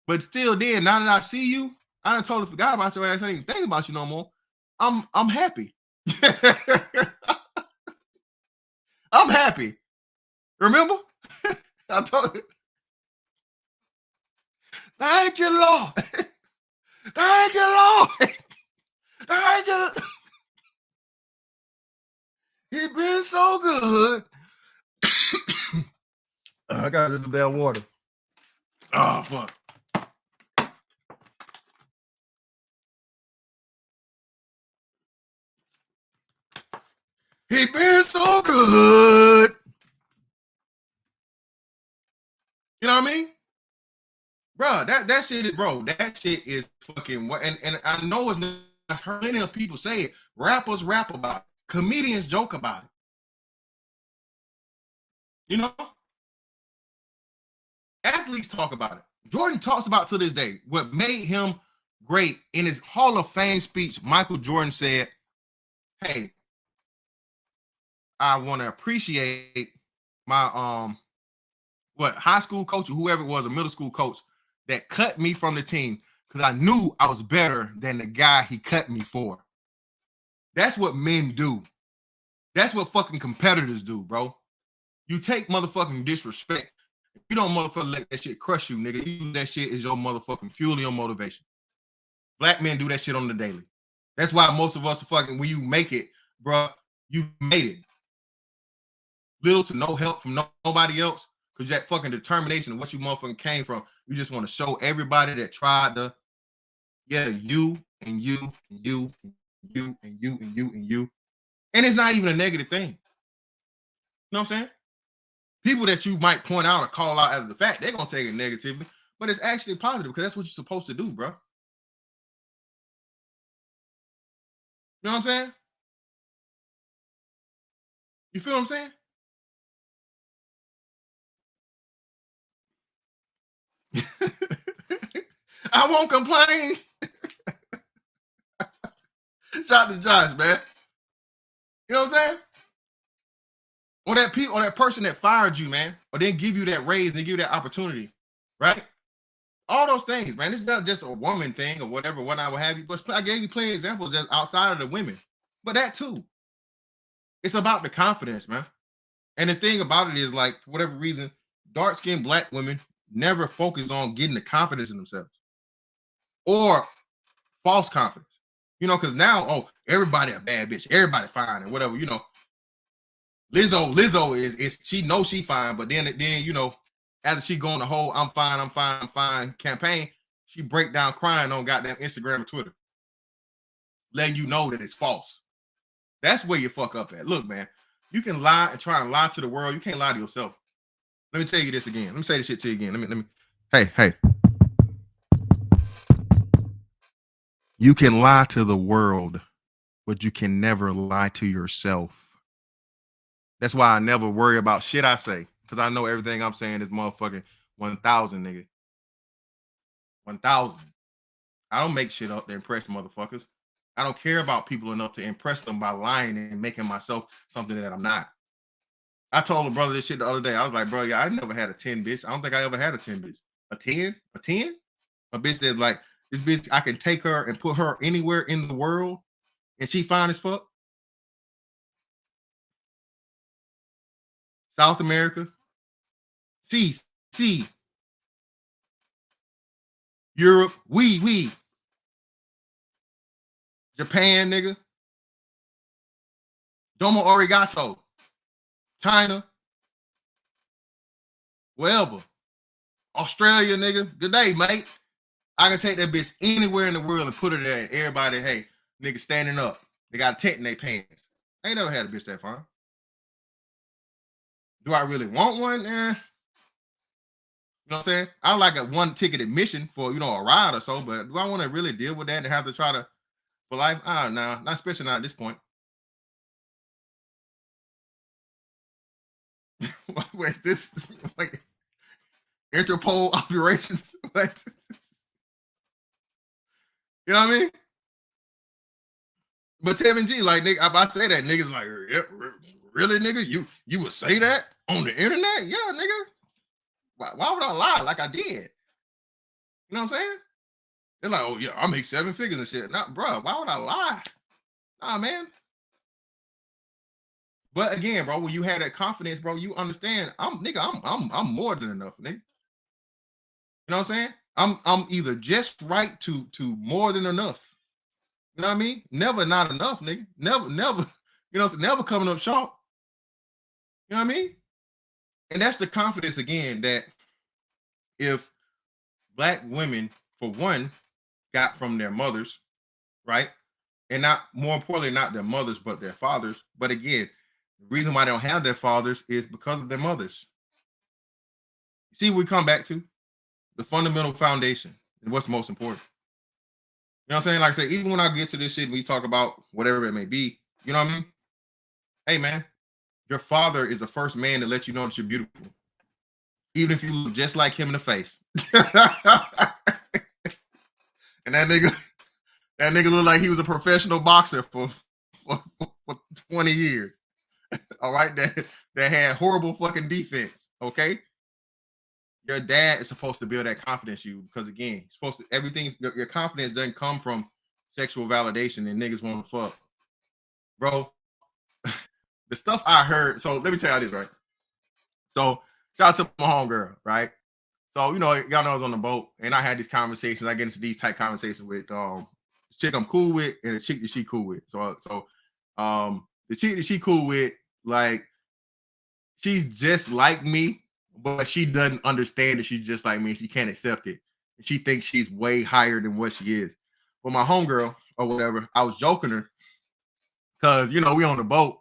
But still then, now that I see you, I done totally forgot about your ass. I ain't even think about you no more. I'm happy. I'm happy. Remember? I told you. Thank you, Lord. Thank you, Lord. Thank you. He been so good. I got to do that water. Oh, fuck. He been so good. You know what I mean? Bro, that shit is, bro, that shit is fucking what, and I know it's not, I've heard plenty of people say it. Rappers rap about it. Comedians joke about it. You know? Athletes talk about it. Jordan talks about to this day what made him great. In his Hall of Fame speech, Michael Jordan said, hey, I want to appreciate my high school coach or whoever it was, a middle school coach that cut me from the team because I knew I was better than the guy he cut me for. That's what men do. That's what fucking competitors do, bro. You take motherfucking disrespect. You don't motherfucking let that shit crush you, nigga. You use that shit as your motherfucking fuel and your motivation. Black men do that shit on the daily. That's why most of us are fucking, when you make it, bro, you made it. Little to no help from nobody else, because that fucking determination of what you motherfucking came from, you just want to show everybody that tried to, yeah, you and you and you and you and you and you and you. And it's not even a negative thing. You know what I'm saying? People that you might point out or call out as the fact, they're going to take it negatively, but it's actually positive because that's what you're supposed to do, bro. You know what I'm saying? You feel what I'm saying? I won't complain. Shout out to Josh, man. You know what I'm saying? Or that person that fired you, man, or then give you that raise and give you that opportunity, right? All those things, man. This is not just a woman thing or whatever, what have you. But I gave you plenty of examples just outside of the women. But that too. It's about the confidence, man. And the thing about it is, like, for whatever reason, dark-skinned black women never focus on getting the confidence in themselves. Or false confidence. You know, because now, oh, everybody a bad bitch, everybody fine and whatever, you know. Lizzo is she knows she fine, but then you know, after she go on the whole I'm fine campaign, she break down crying on goddamn Instagram and Twitter, letting you know that it's false. That's where you fuck up at. Look, man, you can lie and try and lie to the world. You can't lie to yourself. Let me tell you this again. Let me say this shit to you again. Let me. Hey. You can lie to the world, but you can never lie to yourself. That's why I never worry about shit I say, because I know everything I'm saying is motherfucking 1,000, nigga. 1,000. I don't make shit up to impress motherfuckers. I don't care about people enough to impress them by lying and making myself something that I'm not. I told a brother this shit the other day. I was like, bro, yeah, I never had a 10 bitch. I don't think I ever had a 10 bitch. A 10? A 10? A bitch that like, this bitch, I can take her and put her anywhere in the world and she fine as fuck. South America. C. Europe. We. Japan, nigga. Domo arigato. China. Wherever. Australia, nigga. Good day, mate. I can take that bitch anywhere in the world and put her there and everybody, hey, nigga standing up. They got a tent in their pants. I ain't never had a bitch that fine. Do I really want one? You know what I'm saying? I like a one ticket admission for, you know, a ride or so, but do I want to really deal with that and have to try to, for life? Nah, not especially not at this point. Where's this? Wait. Interpol operations? What? You know what I mean? But Tevin G, like, nigga, if I say that, niggas like, really, nigga? You would say that on the internet? Yeah, nigga. Why would I lie like I did? You know what I'm saying? They're like, oh, yeah, I make 7 figures and shit. Nah, bro, why would I lie? Nah, man. But again, bro, when you have that confidence, bro, you understand, I'm more than enough, nigga. You know what I'm saying? I'm either just right to more than enough. You know what I mean? Never not enough, nigga. Never, you know, never coming up short. You know what I mean? And that's the confidence again that if black women, for one, got from their mothers, right? And not, more importantly, not their mothers, but their fathers. But again, The reason why they don't have their fathers is because of their mothers. See, we come back to the fundamental foundation and what's most important. You know what I'm saying? Like I said, even when I get to this shit, we talk about whatever it may be, you know what I mean? Hey, man, your father is the first man to let you know that you're beautiful, even if you look just like him in the face. And that nigga looked like he was a professional boxer for 20 years. All right, that had horrible fucking defense. Okay, your dad is supposed to build that confidence in you because again, supposed to everything. Your confidence doesn't come from sexual validation and niggas want to fuck, bro. The stuff I heard. So let me tell you this, right? So shout out to my homegirl, right? So, you know, y'all know I was on the boat and I had these conversations. I get into these type conversations with the chick I'm cool with and the chick that she cool with. So the chick that she cool with, like, she's just like me, but she doesn't understand that she's just like me. She can't accept it. She thinks she's way higher than what she is. But my homegirl or whatever, I was joking her because, you know, we on the boat.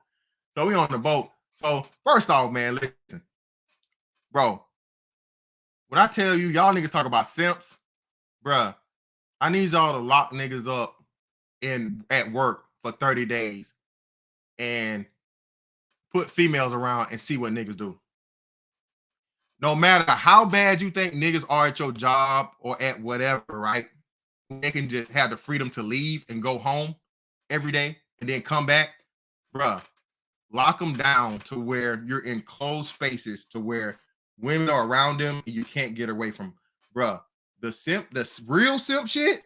So first off, man, listen, bro. When I tell you, y'all niggas talk about simps, bruh, I need y'all to lock niggas up at work for 30 days and put females around and see what niggas do. No matter how bad you think niggas are at your job or at whatever, right? They can just have the freedom to leave and go home every day and then come back, bruh. Lock them down to where you're in closed spaces to where women are around them and you can't get away from, bruh. The real simp shit,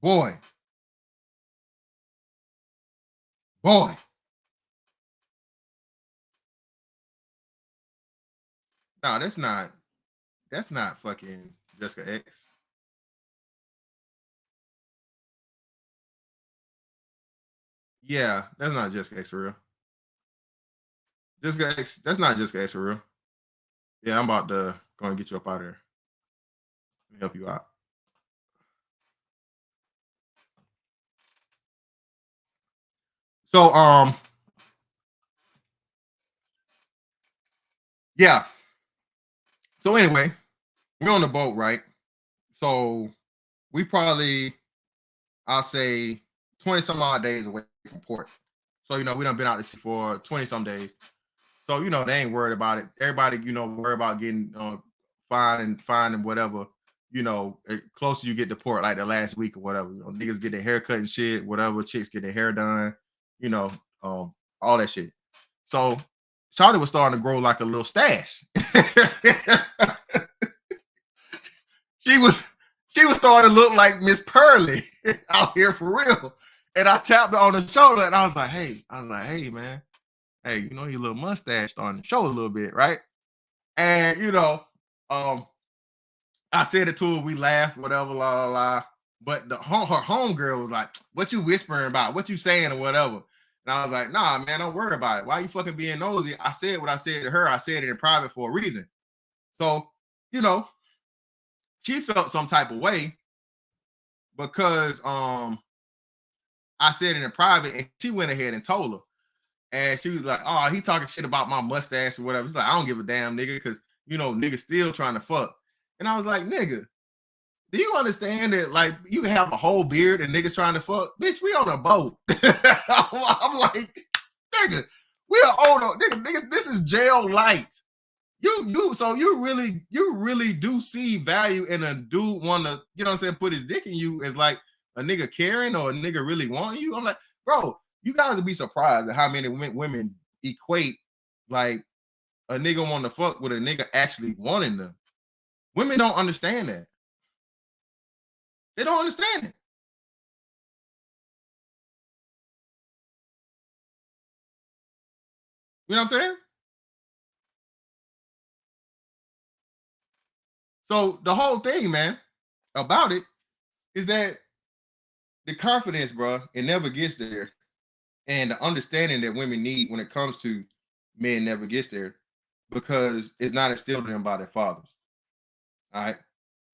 boy. No, that's not fucking Jessica X. Yeah, that's not Jessica X for real. Jessica X, that's not Jessica X for real. Yeah, I'm about to go and get you up out of there. Let me help you out. So, yeah. So anyway, we're on the boat, right? So we probably, I'll say, 20 some odd days away from port. So, you know, we done been out to sea for 20 some days. So, you know, they ain't worried about it. Everybody, you know, worry about getting fine and whatever. You know, closer you get to port, like the last week or whatever. You know, niggas get their hair cut and shit, whatever. Chicks get their hair done, you know, all that shit. So Shawty was starting to grow like a little stash. she was starting to look like Miss Pearly out here for real. And I tapped her on the shoulder and I was like, hey, man. Hey, you know, your little mustache starting to show a little bit, right? And you know, I said it to her, we laughed, whatever, la la la. But her homegirl was like, what you whispering about? What you saying or whatever? And I was like, nah, man, don't worry about it. Why you fucking being nosy? I said what I said to her. I said it in private for a reason. So, you know, she felt some type of way because I said it in private and she went ahead and told her. And she was like, oh, he talking shit about my mustache or whatever. She's like, I don't give a damn, nigga, because, you know, nigga still trying to fuck. And I was like, nigga, do you understand that, like, you can have a whole beard and niggas trying to fuck? Bitch, we on a boat. I'm like, nigga, we are on a, nigga, this is jail light. So you really do see value in a dude want to, you know what I'm saying, put his dick in you as like a nigga caring or a nigga really wanting you. I'm like, bro, you guys would be surprised at how many women equate like a nigga want to fuck with a nigga actually wanting them. Women don't understand that. They don't understand it. You know what I'm saying? So the whole thing, man, about it is that the confidence, bro, it never gets there. And the understanding that women need when it comes to men never gets there because it's not instilled in them by their fathers. All right.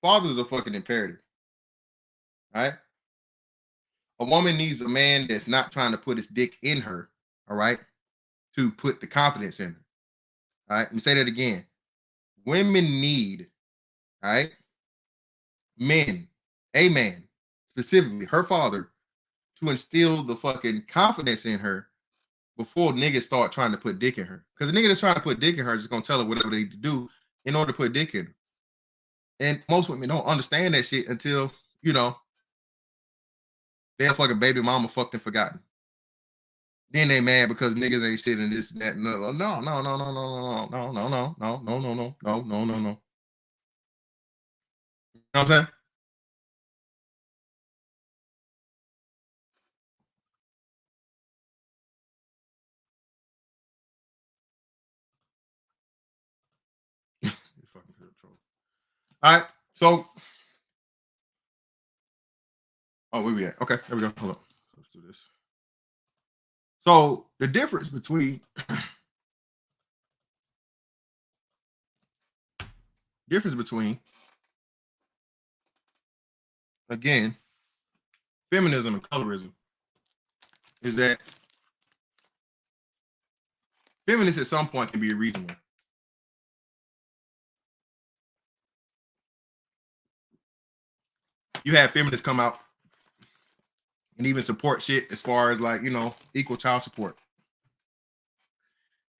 Fathers are fucking imperative. All right. A woman needs a man that's not trying to put his dick in her. all right, to put the confidence in her. All right, let me say that again. Women need, all right, men, a man, specifically her father, to instill the fucking confidence in her before niggas start trying to put dick in her. Because the nigga that's trying to put dick in her is just gonna tell her whatever they need to do in order to put dick in her. And most women don't understand that shit until, you know, their fucking baby mama fucked and forgotten. Then they mad because niggas ain't shit and this and that and no. No, no, no, no, no, no, no, no, no, no, no, no, no, no, no, no, no. You know what I'm saying? It's fucking control. All right, so where we at? Okay, there we go. Hold up. Let's do this. So the difference between again feminism and colorism is that feminists at some point can be reasonable. You have feminists come out and even support shit as far as like, you know, equal child support,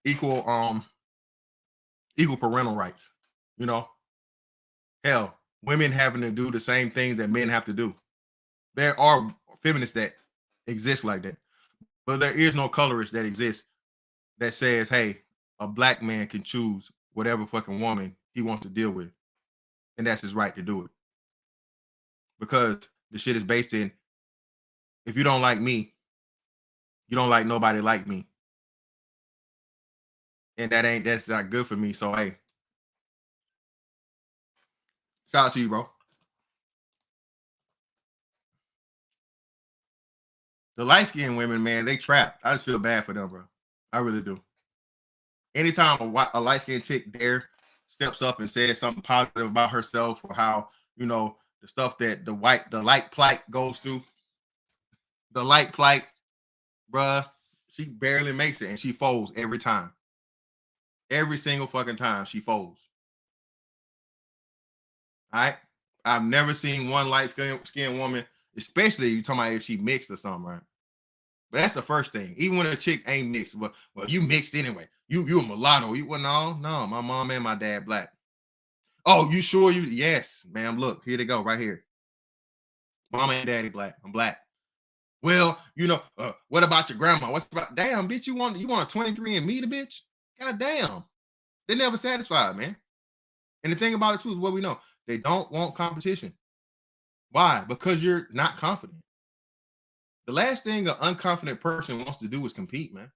equal parental rights, you know. Hell, women having to do the same things that men have to do. There are feminists that exist like that, but there is no colorist that exists that says, hey, a black man can choose whatever fucking woman he wants to deal with, and that's his right to do it. Because the shit is based in, if you don't like me, you don't like nobody like me. And that's not good for me. So hey, shout out to you, bro. The light-skinned women, man, they trapped. I just feel bad for them, bro. I really do. Anytime a light-skinned chick dare steps up and says something positive about herself or how, you know, the stuff that the light plight goes through, the light plight, bruh, she barely makes it and she folds every time. Every single fucking time she folds. All right? I've never seen one light-skinned woman, especially you talking about if she mixed or something, right? But that's the first thing. Even when a chick ain't mixed, but well, you mixed anyway. You a mulatto. No, my mom and my dad black. Oh, you sure you? Yes, ma'am. Look, here they go, right here. Mama and daddy black. I'm black. Well, you know, what about your grandma? What's about? Damn, bitch, you want a 23 and me, the bitch? God damn, they never satisfied, man. And the thing about it too is what we know. They don't want competition. Why? Because you're not confident. The last thing an unconfident person wants to do is compete, man.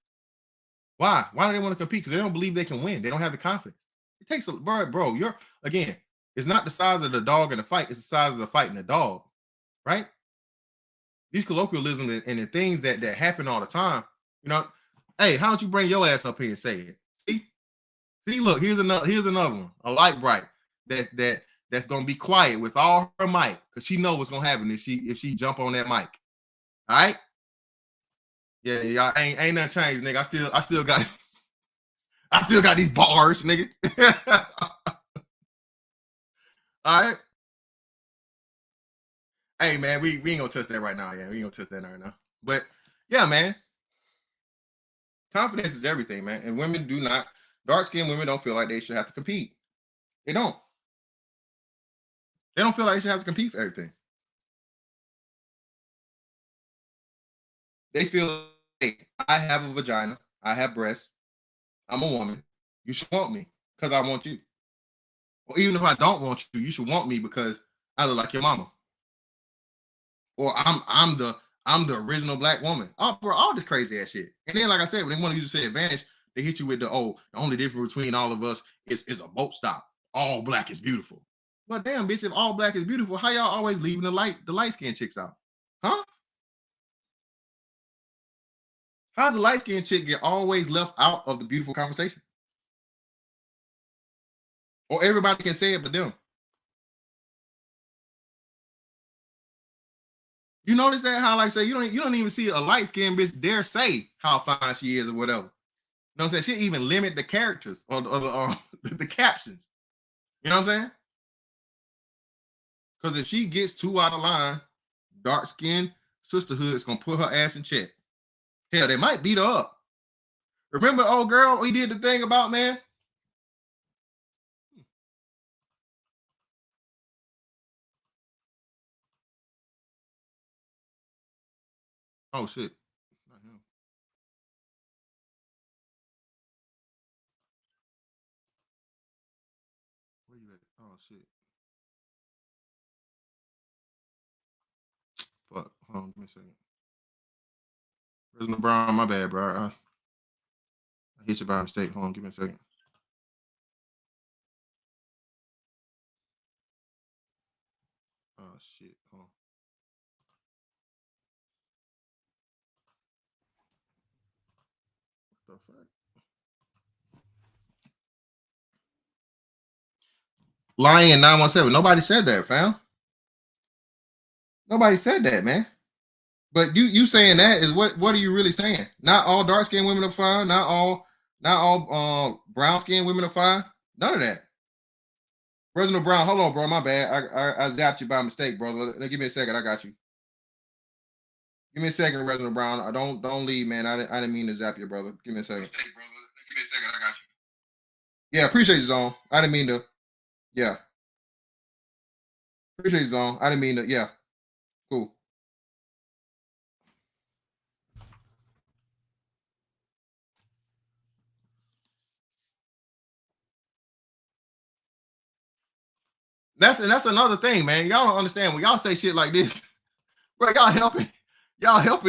Why? Why do they want to compete? Because they don't believe they can win. They don't have the confidence. It takes a bro. You're again. It's not the size of the dog in the fight. It's the size of the fight in the dog, right? These colloquialisms and the things that happen all the time. You know, hey, how don't you bring your ass up here and say it? See, look, here's another one. A light bright that's gonna be quiet with all her mic because she knows what's gonna happen if she jump on that mic. All right. Yeah, y'all ain't nothing changed, nigga. I still got these bars, nigga. All right. Hey man, we ain't gonna touch that right now. Yeah, we ain't gonna touch that right now. But yeah, man. Confidence is everything, man. And women do not, dark-skinned women don't feel like they should have to compete. They don't. They don't feel like they should have to compete for everything. They feel like, I have a vagina, I have breasts, I'm a woman. You should want me because I want you. Or even if I don't want you, you should want me because I look like your mama. Or I'm the original black woman. Oh, bro, all this crazy ass shit. And then, like I said, when they want to use the advantage, they hit you with the only difference between all of us is a boat stop. All black is beautiful. Well, damn, bitch, if all black is beautiful, how y'all always leaving the light skinned chicks out? Huh? How's the light skinned chick get always left out of the beautiful conversation? Or everybody can say it but them. You notice that how like say you don't even see a light skinned bitch dare say how fine she is or whatever. You know what I'm saying? She even limit the characters or the captions. You know what I'm saying? Because if she gets too out of line, dark skinned sisterhood is gonna put her ass in check. Hell, they might beat her up. Remember, old girl, we did the thing about, man. Oh shit. Where you at? Oh shit. Fuck. Hold on, give me a second. President Brown, my bad, bro. I hit you by mistake. Hold on, give me a second. Oh shit. Hold on. What the fuck? Lion 917. Nobody said that, fam. Nobody said that, man. But you saying that is what are you really saying? Not all dark skinned women are fine. Not all brown skinned women are fine. None of that. Reginald Brown, hold on, bro. My bad. I zapped you by mistake, brother. Give me a second. I got you. Give me a second, Reginald Brown. I don't leave, man. I didn't mean to zap you, brother. Give me a second. Mistake, brother. Give me a second. I got you. Yeah, appreciate you, Zone. I didn't mean to. Yeah. Appreciate you, Zone. I didn't mean to. Yeah. Cool. That's another thing, man. Y'all don't understand when y'all say shit like this, bro. Y'all helping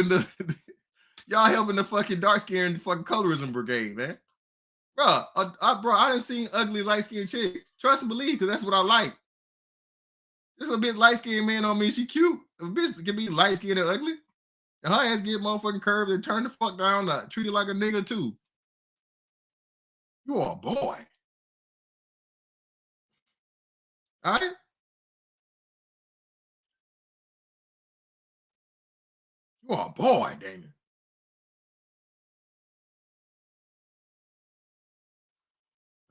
the y'all helping the fucking dark skinned fucking colorism brigade, man. Bro, I done seen ugly light skinned chicks. Trust and believe, because that's what I like. This a bit light skinned man on me. She cute. A bitch can be light skinned and ugly, and her ass get motherfucking curved and turn the fuck down, treat it like a nigga too. You are a boy. All right. You are a boy, Damon.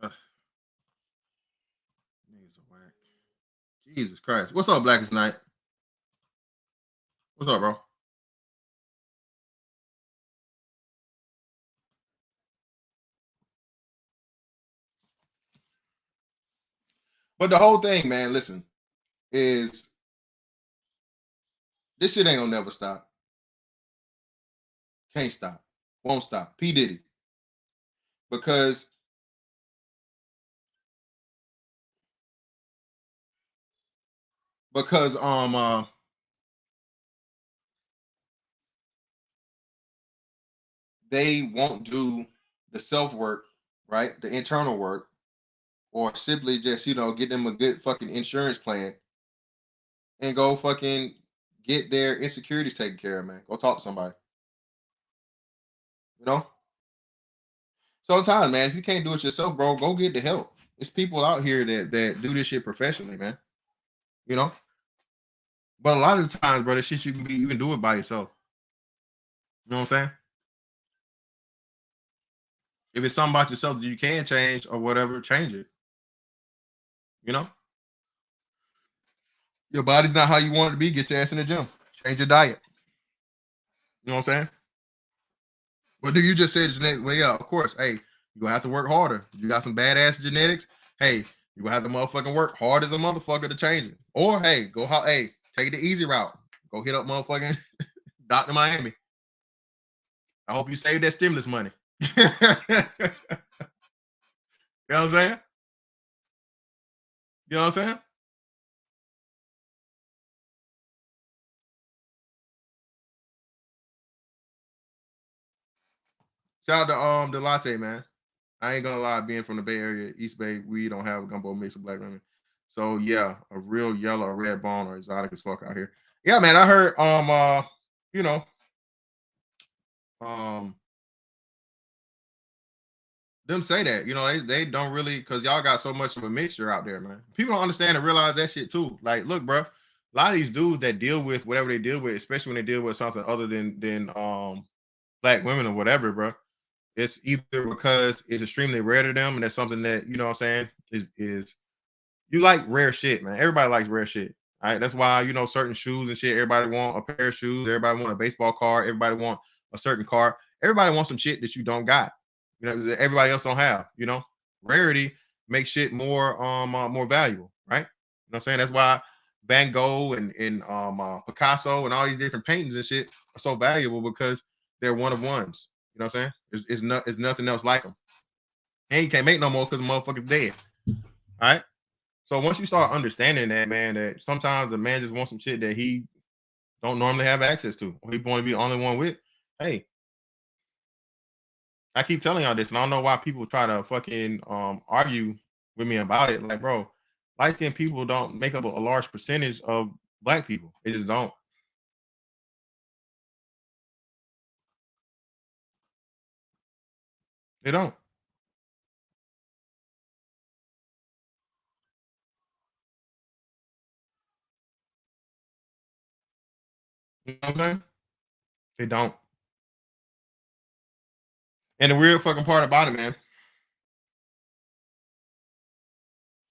Niggas are whack. Jesus Christ. What's up, Blackest Night? What's up, bro? But the whole thing, man, listen, is this shit ain't gonna never stop. Can't stop. Won't stop. P. Diddy. Because they won't do the self work, right? The internal work, or simply just, get them a good fucking insurance plan and go fucking get their insecurities taken care of, man. Go talk to somebody. You know? Sometimes, man, if you can't do it yourself, bro, go get the help. There's people out here that do this shit professionally, man. You know? But a lot of the times, bro, this shit you can do it by yourself. You know what I'm saying? If it's something about yourself that you can change or whatever, change it. You know? Your body's not how you want it to be. Get your ass in the gym. Change your diet. You know what I'm saying? But do you just say the genetic? Well, yeah, of course. Hey, you're gonna have to work harder. You got some badass genetics. Hey, you're gonna have to motherfucking work hard as a motherfucker to change it. Or hey, take the easy route. Go hit up motherfucking Dr. Miami. I hope you save that stimulus money. You know what I'm saying? You know what I'm saying? Shout out to the latte, man. I ain't gonna lie, being from the Bay Area, East Bay, we don't have a gumbo mix of black women. So yeah, a real yellow or red bone or exotic as fuck out here. Yeah, man. I heard them say that, they don't really, because y'all got so much of a mixture out there, man. People don't understand and realize that shit too. Like, look, bro, a lot of these dudes that deal with whatever they deal with, especially when they deal with something other than black women or whatever, bro. It's either because it's extremely rare to them, and that's something that you know what I'm saying is you like rare shit, man. Everybody likes rare shit. All right. That's why, you know, certain shoes and shit, everybody want a pair of shoes, everybody want a baseball card, everybody want a certain car, everybody wants some shit that you don't got. You know, that everybody else don't have, you know. Rarity makes shit more valuable, right? You know what I'm saying? That's why Van Gogh and Picasso and all these different paintings and shit are so valuable because they're one of ones. You know what I'm saying? It's nothing else like them. And you can't make no more because the motherfucker's dead. All right. So once you start understanding that, man, that sometimes a man just wants some shit that he don't normally have access to, or he want to be the only one with. Hey, I keep telling y'all this, and I don't know why people try to fucking argue with me about it. Like, bro, light skinned people don't make up a large percentage of black people. They just don't. They don't. You know what I'm saying? They don't. And the weird fucking part about it, man,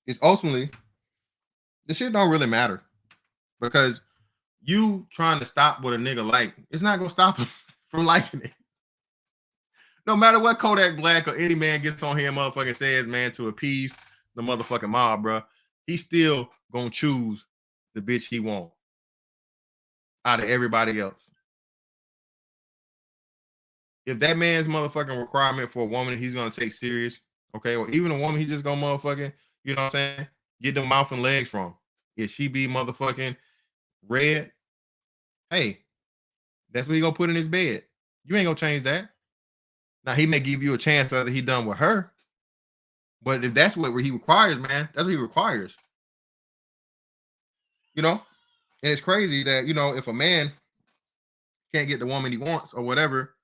is ultimately the shit don't really matter because you trying to stop what a nigga like, it's not gonna stop him from liking it. No matter what Kodak Black or any man gets on here and motherfucking says, man, to appease the motherfucking mob, bro, he's still gonna choose the bitch he want out of everybody else. If that man's motherfucking requirement for a woman he's gonna take serious, okay, or even a woman he just gonna motherfucking, you know what I'm saying, get the mouth and legs from. If she be motherfucking red, hey, that's what he gonna put in his bed. You ain't gonna change that. Now he may give you a chance after he done with her, but if that's what he requires, man, that's what he requires. You know, and it's crazy that you know if a man can't get the woman he wants or whatever,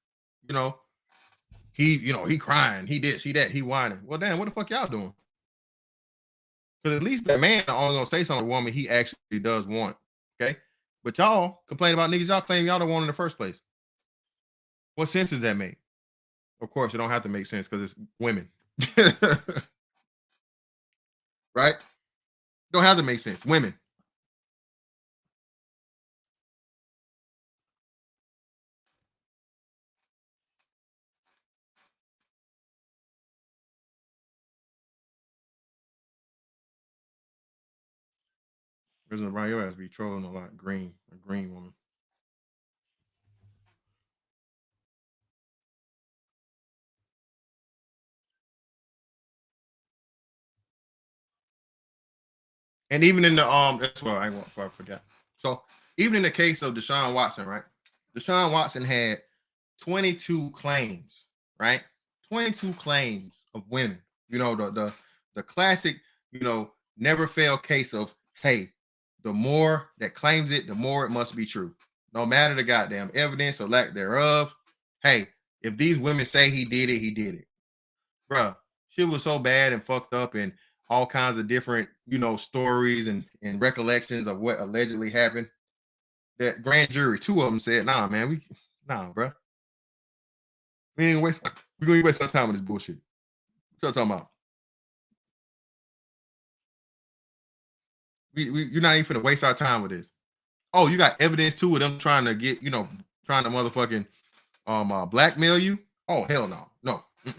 you know, he crying, he this, he that, he whining. Well, damn, what the fuck y'all doing? Because at least that man only gonna say something to a woman he actually does want. Okay, but y'all complain about niggas y'all claim y'all don't want in the first place. What sense does that make? Of course, it don't have to make sense because it's women, right? Don't have to make sense. Women. President Ryan, your ass be trolling a lot. A green woman. And even in the that's what I want before I forget. So even in the case of Deshaun Watson, right? Deshaun Watson had 22 claims, right? 22 claims of women. You know, the classic, you know, never fail case of hey, the more that claims it, the more it must be true. No matter the goddamn evidence or lack thereof. Hey, if these women say he did it, he did it. Bruh, shit was so bad and fucked up and all kinds of different, you know, stories and recollections of what allegedly happened. That grand jury, two of them said, nah, man, bruh. We ain't waste we're gonna waste our time on this bullshit. What y'all talking about? You're not even finna waste our time with this. Oh, you got evidence too of them trying to get, you know, trying to motherfucking blackmail you? Oh, hell no. No. Mm-mm.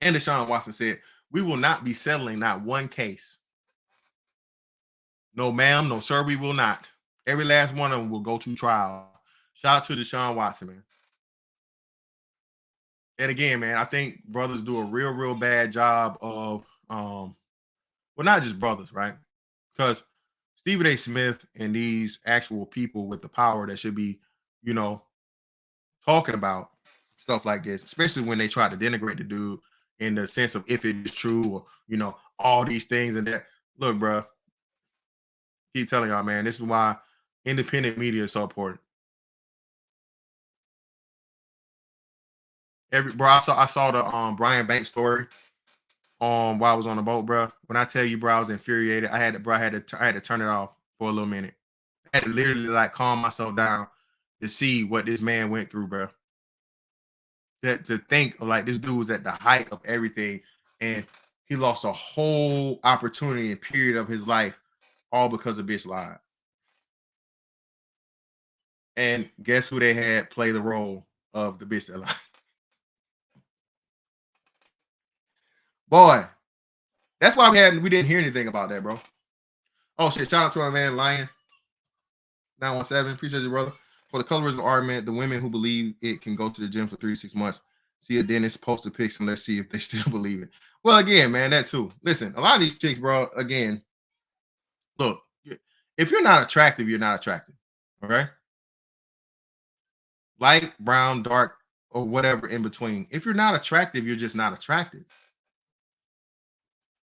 And Deshaun Watson said, we will not be settling not one case. No, ma'am, no, sir, we will not. Every last one of them will go to trial. Shout out to Deshaun Watson, man. And again, man, I think brothers do a real bad job of well, not just brothers, right? Because Stephen A. Smith and these actual people with the power that should be, you know, talking about stuff like this, especially when they try to denigrate the dude in the sense of if it is true or, you know, all these things and that. Look, bro, keep telling y'all, man, this is why independent media is so important. I saw the Brian Banks story while I was on the boat, bro. When I tell you, bro, I was infuriated. I had to turn it off for a little minute. I had to literally like calm myself down to see what this man went through, bro. That to think of like this dude was at the height of everything, and he lost a whole opportunity and period of his life, all because a bitch lied. And guess who they had play the role of the bitch that lied? Boy, that's why we didn't hear anything about that, bro. Oh shit! Shout out to our man Lion 917. Appreciate you, brother. For the colorism argument, the women who believe it can go to the gym for 3 to 6 months, see a dentist, post a pics, and let's see if they still believe it. Well, again, man, that too. Listen, a lot of these chicks, bro. Again, look, if you're not attractive, you're not attractive. Okay, light, brown, dark, or whatever in between. If you're not attractive, you're just not attractive.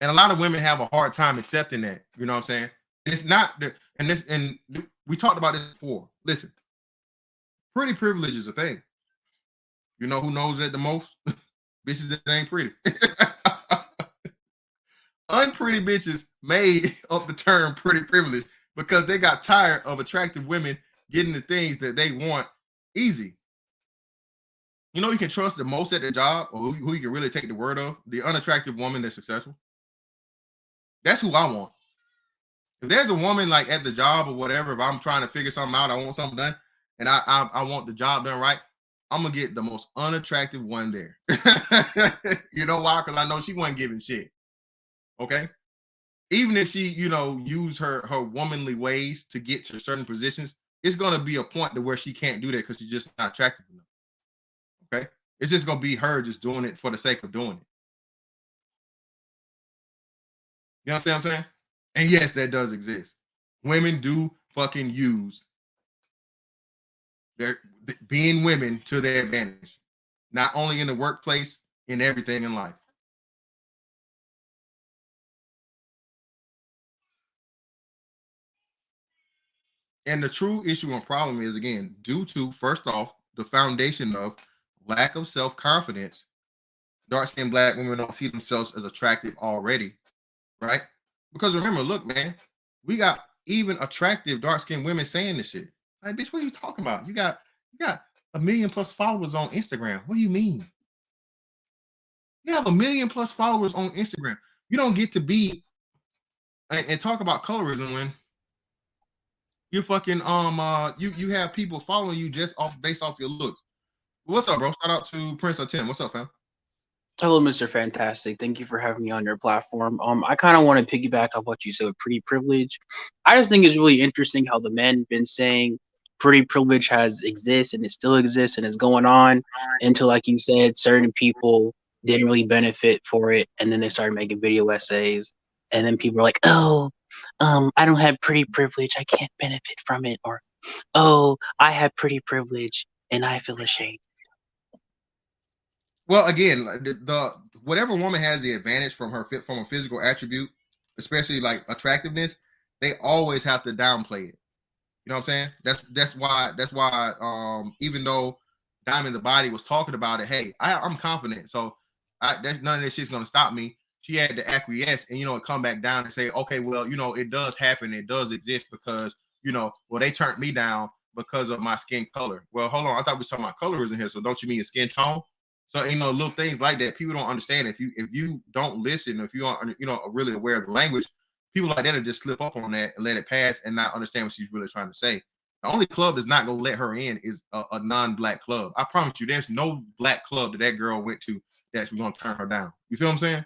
And a lot of women have a hard time accepting that. You know what I'm saying? It's not the and we talked about this before. Listen, pretty privilege is a thing. You know who knows that the most? Bitches that ain't pretty. Unpretty bitches made up the term pretty privilege because they got tired of attractive women getting the things that they want easy. You know, you can trust the most at their job, or who you can really take the word of, the unattractive woman that's successful. That's who I want. If there's a woman like at the job or whatever, if I'm trying to figure something out, I want something done, and I want the job done right, I'm gonna get the most unattractive one there. You know why? Because I know she wasn't giving shit. Okay. Even if she, use her womanly ways to get to certain positions, it's gonna be a point to where she can't do that because she's just not attractive enough. Okay. It's just gonna be her just doing it for the sake of doing it. You understand what I'm saying? And yes, that does exist. Women do fucking use their being women to their advantage, not only in the workplace, in everything in life. And the true issue and problem is, again, due to, first off, the foundation of lack of self-confidence. Dark-skinned black women don't see themselves as attractive already, right? Because remember, look, man, we got even attractive dark-skinned women saying this shit. Like, bitch, what are you talking about? You got 1 million plus followers on Instagram. What do you mean? You have 1 million plus followers on Instagram. You don't get to be and talk about colorism when you fucking you have people following you just based off your looks. What's up, bro? Shout out to Prince of 10. What's up, fam? Hello, Mr. Fantastic. Thank you for having me on your platform. I kind of want to piggyback on what you said with pretty privilege. I just think it's really interesting how the men been saying pretty privilege exists and it still exists and is going on until, like you said, certain people didn't really benefit for it, and then they started making video essays, and then people are like, "Oh, I don't have pretty privilege, I can't benefit from it," or "Oh, I have pretty privilege and I feel ashamed." Well, again, the whatever woman has the advantage from a physical attribute, especially like attractiveness, they always have to downplay it. You know what I'm saying? That's why even though Diamond the Body was talking about it, hey, I'm confident, so none of this shit's gonna stop me. She had to acquiesce and come back down and say, okay, well, it does happen, it does exist because well, they turned me down because of my skin color. Well, hold on, I thought we were talking about colorism here, so don't you mean your skin tone? So little things like that people don't understand. If you don't listen, if you aren't really aware of the language, people like that will just slip up on that and let it pass and not understand what she's really trying to say. The only club that's not gonna let her in is a non-black club. I promise you, there's no black club that girl went to that's gonna turn her down. You feel what I'm saying?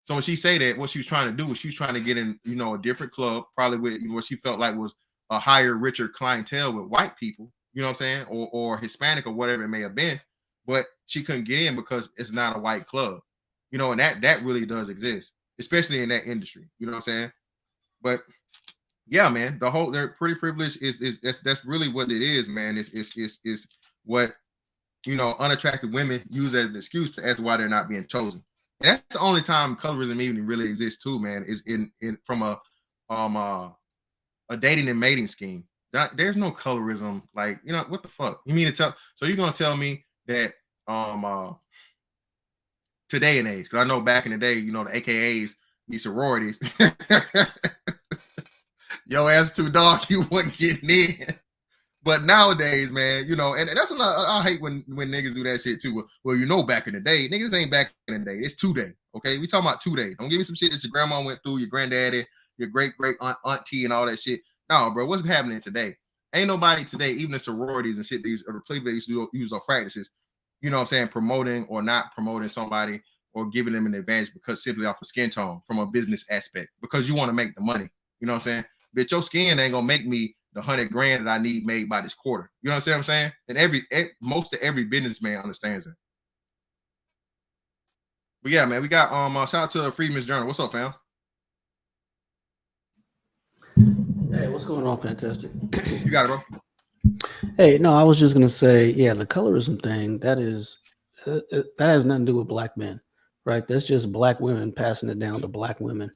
So when she say that, what she was trying to do was she was trying to get in, a different club, probably with what she felt like was a higher, richer clientele with white people. You know what I'm saying, or Hispanic or whatever it may have been. But she couldn't get in because it's not a white club, and that really does exist, especially in that industry. You know what I'm saying? But yeah, man, their pretty privilege is that's really what it is, man. It's what unattractive women use as an excuse as to why they're not being chosen. And that's the only time colorism even really exists too, man. Is in from a dating and mating scheme. There's no colorism, like what the fuck you mean to tell? So you're gonna tell me that today and age, because I know back in the day, the AKAs, these sororities, Your ass too dark, you wasn't getting in. But nowadays, man, you know, and that's another. I hate when niggas do that shit too. Well, you know, back in the day, niggas ain't back in the day. It's 2 day. Okay, we talking about 2 days. Don't give me some shit that your grandma went through, your granddaddy, your great auntie, and all that shit. No, bro, what's happening today? Ain't nobody today, even the sororities and shit, or the people they used to use on practices. You know what I'm saying? Promoting or not promoting somebody or giving them an advantage because simply off of skin tone from a business aspect because you want to make the money. You know what I'm saying? Bitch, your skin ain't gonna make me the $100,000 that I need made by this quarter. You know what I'm saying? And most of every businessman understands that. But yeah, man, we got shout out to Freeman's Journal. What's up, fam? Hey, what's going on, Fantastic? You got it, bro. Hey, no, I was just gonna say, yeah, the colorism thing, that has nothing to do with black men, right? That's just black women passing it down to black women,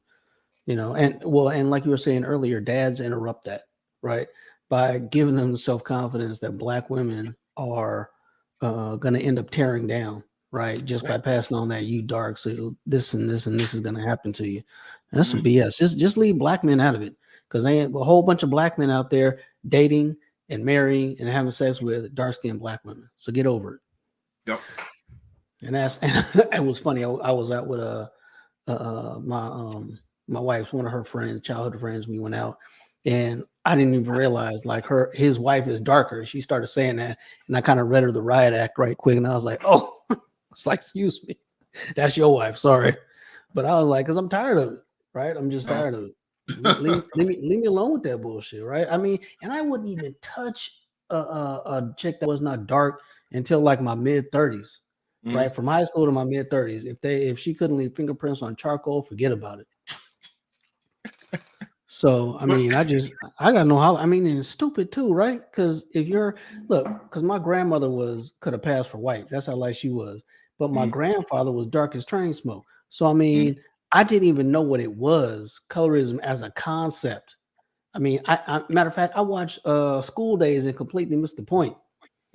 you know. And like you were saying earlier, dads interrupt that, right? By giving them the self-confidence that black women are gonna end up tearing down, right? Just by passing on that you dark, so this and this and this is gonna happen to you. And that's some BS. Just leave black men out of it. Because they ain't a whole bunch of black men out there dating and marrying and having sex with dark-skinned black women. So get over it. Yep. And it was funny. I was out with my wife's one of her friends, childhood friends. We went out, and I didn't even realize like his wife is darker. She started saying that, and I kind of read her the riot act right quick, and I was like, oh, it's like, excuse me, that's your wife. Sorry, but I was like, because I'm tired of it. Right? I'm just tired of it. leave me alone with that bullshit, right? I mean, and I wouldn't even touch a chick that was not dark until like my mid-30s, right? From high school to my mid-30s. If she couldn't leave fingerprints on charcoal, forget about it. So I mean, I gotta know how. I mean, and it's stupid too, right? Because because my grandmother could have passed for white. That's how light she was. But my grandfather was dark as train smoke. So I mean. I didn't even know what it was, colorism as a concept. I mean, I matter of fact, I watched School Days and completely missed the point.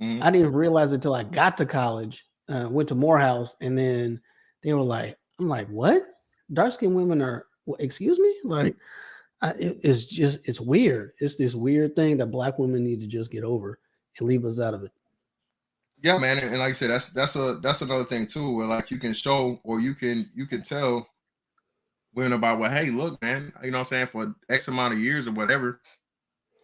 I didn't even realize it until I got to college, went to Morehouse, and then they were like, I'm like, what? Dark-skinned women are, excuse me? Like, it's weird. It's this weird thing that black women need to just get over and leave us out of it. Yeah, man. And like I said, that's another thing too, where like you can show or you can tell women about, well, hey, look, man, you know what I'm saying, for X amount of years or whatever,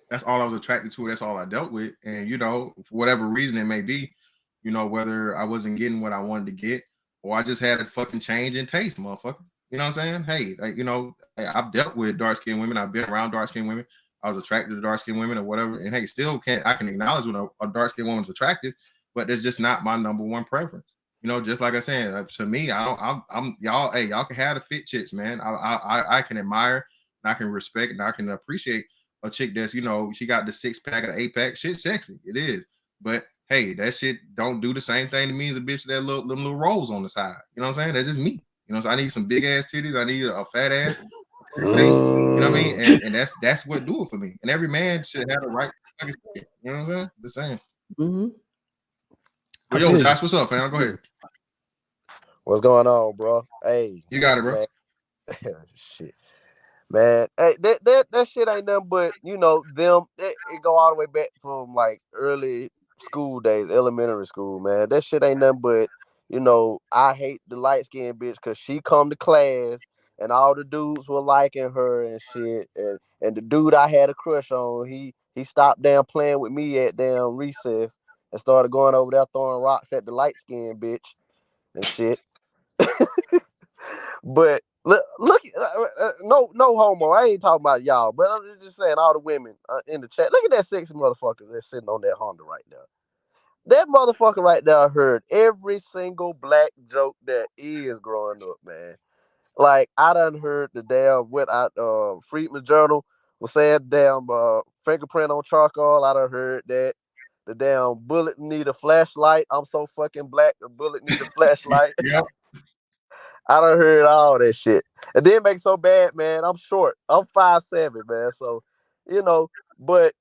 that's all I was attracted to. That's all I dealt with. And, you know, for whatever reason it may be, you know, whether I wasn't getting what I wanted to get or I just had a fucking change in taste, motherfucker. You know what I'm saying? Hey, like, you know, I've dealt with dark-skinned women. I've been around dark-skinned women. I was attracted to dark-skinned women or whatever. And hey, I can acknowledge when a dark-skinned woman's attractive, but that's just not my number one preference. You know, just like I said, to me, I'm y'all. Hey, y'all can have the fit chicks, man. I can admire, and I can respect, and I can appreciate a chick that's, you know, she got the 6-pack or the 8-pack. Shit, sexy, it is. But hey, that shit don't do the same thing to me as a bitch that them little rolls on the side. You know what I'm saying? That's just me. You know, so I need some big ass titties. I need a fat ass, face. You know what I mean? And that's what do it for me. And every man should have the right. You know what I'm saying? The same. Well, yo, Josh, what's up, fam? Go ahead. What's going on, bro? Hey, you got it, bro. Shit, man. Hey, that shit ain't nothing but, you know, them. It go all the way back from like early school days, elementary school, man. That shit ain't nothing but, you know, I hate the light skinned bitch because she come to class and all the dudes were liking her and shit. And the dude I had a crush on, he stopped damn playing with me at damn recess and started going over there throwing rocks at the light skinned bitch and shit. But look, no homo. I ain't talking about y'all, but I'm just saying all the women in the chat. Look at that sexy motherfucker that's sitting on that Honda right there. That motherfucker right there heard every single black joke that is growing up, man. Like I done heard the damn Friedman Journal was saying damn fingerprint on charcoal. I done heard that. The damn bullet need a flashlight. I'm so fucking black. The bullet need a flashlight. Yep. I done heard all that shit. And then make so bad, man. I'm short. I'm 5'7", man. So, you know, but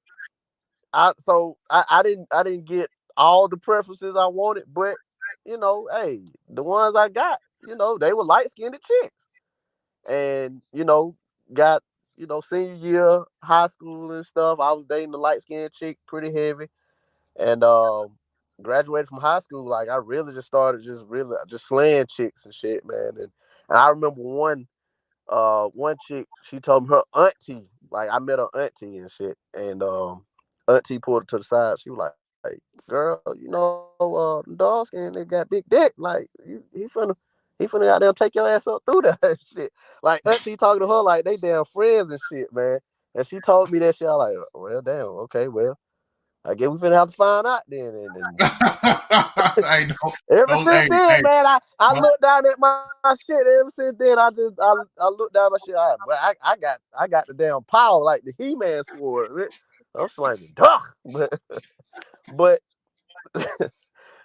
I didn't get all the preferences I wanted, but you know, hey, the ones I got, you know, they were light-skinned chicks. And, you know, got senior year, high school and stuff. I was dating a light skinned chick, pretty heavy, and graduated from high school. Like I really just started just slaying chicks and shit, man. And I remember one chick, she told me her auntie, like I met her auntie and shit, and auntie pulled her to the side. She was like, "Girl, the dog skin, they got big dick. Like he finna out there take your ass up through that and shit." Like auntie talking to her like they damn friends and shit, man. And she told me that shit. I was like, well, damn, okay, well, I guess we finna have to find out then. And Hey, ever those, since then, hey, man, I look down at my shit. Ever since then, I look down at my shit. I got the damn power like the He-Man sword. Man. I'm slanging, duh. But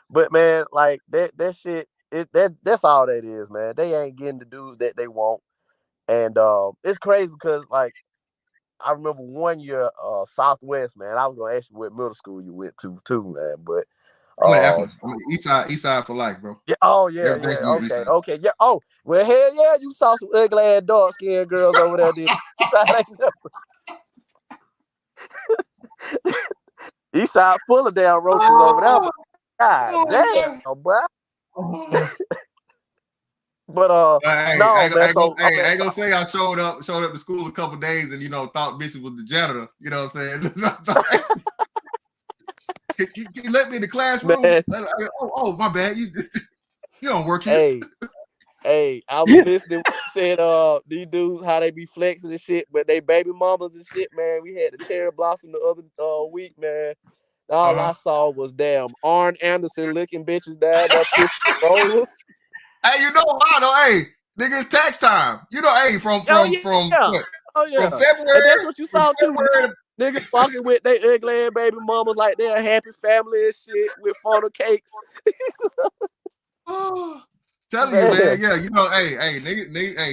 but man, like that shit. That's all that is, man. They ain't getting the dudes that they want, and it's crazy because like I remember one year, Southwest, man. I was gonna ask you what middle school you went to too, man, but. I'm an Akron. I'm an East side for life, bro. Yeah. Oh yeah. Everything Yeah. for me, East side. Okay. Yeah. Oh well. Hell yeah. You saw some ugly ass dark skinned girls over there. Then East side full of damn roaches over there. God damn, boy. But Hey, no, I man. So I ain't gonna say I showed up to school a couple days and thought Bishop was the janitor. You know what I'm saying? Can you let me in the classroom? Oh, my bad. You don't work here. Hey, I was listening. Said these dudes how they be flexing and shit, but they baby mamas and shit, man. We had the cherry blossom the other week, man. All I saw was damn Arn Anderson looking bitches down there pushing rollers. Hey, you know why though? Hey, nigga, it's tax time. Hey, from what? Oh yeah. From February. And that's what you saw too. Niggas fucking with they ugly ass baby mamas like they're a happy family and shit with funnel cakes. Telling you, man. Yeah,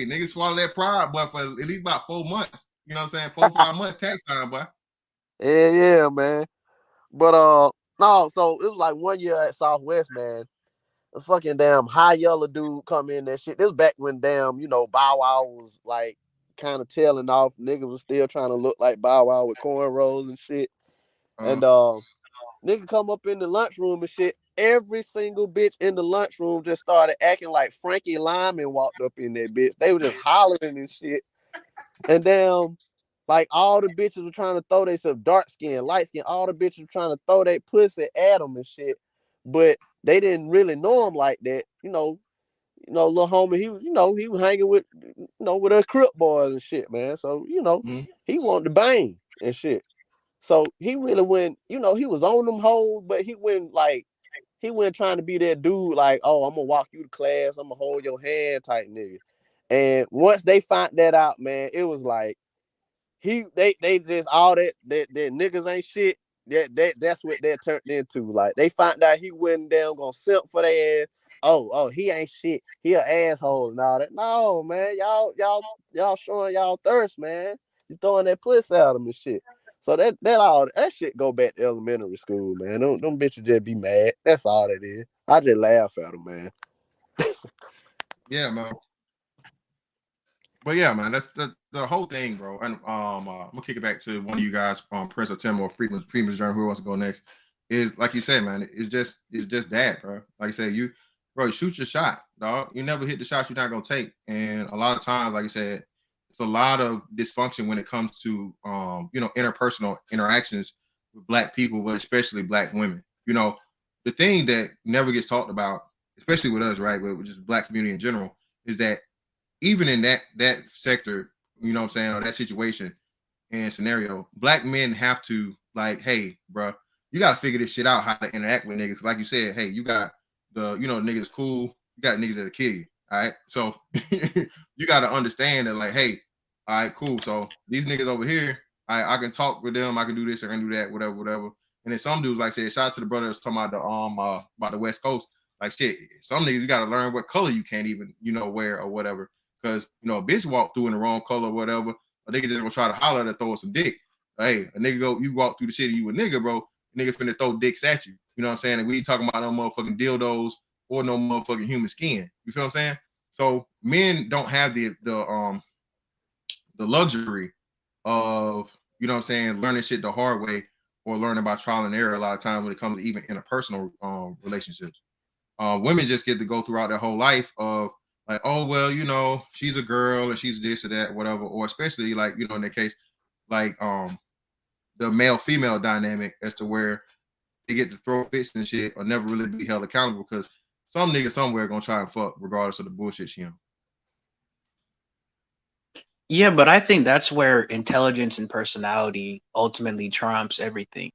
niggas swallow that pride, but for at least about 4 months. You know what I'm saying? 4 or 5 months tax time, boy. Yeah, man. But no, so it was like 1 year at Southwest, man. A fucking damn high yellow dude come in that shit. This was back when damn, Bow Wow was like kind of tailing off. Niggas was still trying to look like Bow Wow with cornrows and shit. And nigga come up in the lunchroom and shit. Every single bitch in the lunchroom just started acting like Frankie Lyman walked up in that bitch. They were just hollering and shit. And damn, like all the bitches were trying to throw themselves dark skin, light skin. All the bitches were trying to throw their pussy at them and shit. But they didn't really know him like that. Little homie, he was hanging with, with her Crip boys and shit, man. So, he wanted to bang and shit. So he really went, he was on them hoes, but he went trying to be that dude, like, oh, I'm gonna walk you to class, I'm gonna hold your hand type nigga. And once they found that out, man, it was like they just all that niggas ain't shit. That's what that turned into. Like they found out he wasn't damn gonna simp for their ass. Oh, he ain't shit. He an asshole and all that. No, man, y'all showing y'all thirst, man. You throwing that pussy at them and shit. So that shit go back to elementary school, man. Them bitches just be mad. That's all that is. I just laugh at them, man. Yeah, man. But yeah, man, that's the whole thing, bro. And I'm gonna kick it back to one of you guys, Prince of Tim or Freeman's Journey. Who wants to go next? Is like you said, man. It's just that, bro. Like you said, you shoot your shot, dog. You never hit the shot you're not gonna take. And a lot of times, like you said, it's a lot of dysfunction when it comes to interpersonal interactions with Black people, but especially Black women. The thing that never gets talked about, especially with us, right, with just Black community in general, is that even in that sector, you know what I'm saying, or that situation and scenario, Black men have to like, hey, bro, you got to figure this shit out, how to interact with niggas. Like you said, hey, you got the, niggas cool, you got niggas that'll kill you, all right? So you got to understand that, like, hey, all right, cool. So these niggas over here, I can talk with them, I can do this, I can do that, whatever. And then some dudes, like I said, shout out to the brother that's talking about the West Coast, like shit, some niggas, you got to learn what color you can't even, wear or whatever. Because, a bitch walk through in the wrong color or whatever, a nigga just gonna try to holler to throw some dick. Hey, you walk through the city, you a nigga, bro, nigga finna throw dicks at you. You know what I'm saying? And we ain't talking about no motherfucking dildos or no motherfucking human skin. You feel what I'm saying? So men don't have the luxury of, you know what I'm saying, learning shit the hard way or learning by trial and error a lot of times when it comes to even interpersonal relationships. Women just get to go throughout their whole life of like, oh well, you know, she's a girl and she's this or that, whatever, or especially like, you know, in their case, like the male female dynamic as to where they get to throw fits and shit or never really be held accountable because some nigga somewhere gonna try and fuck regardless of the bullshit she on. Yeah, but I think that's where intelligence and personality ultimately trumps everything.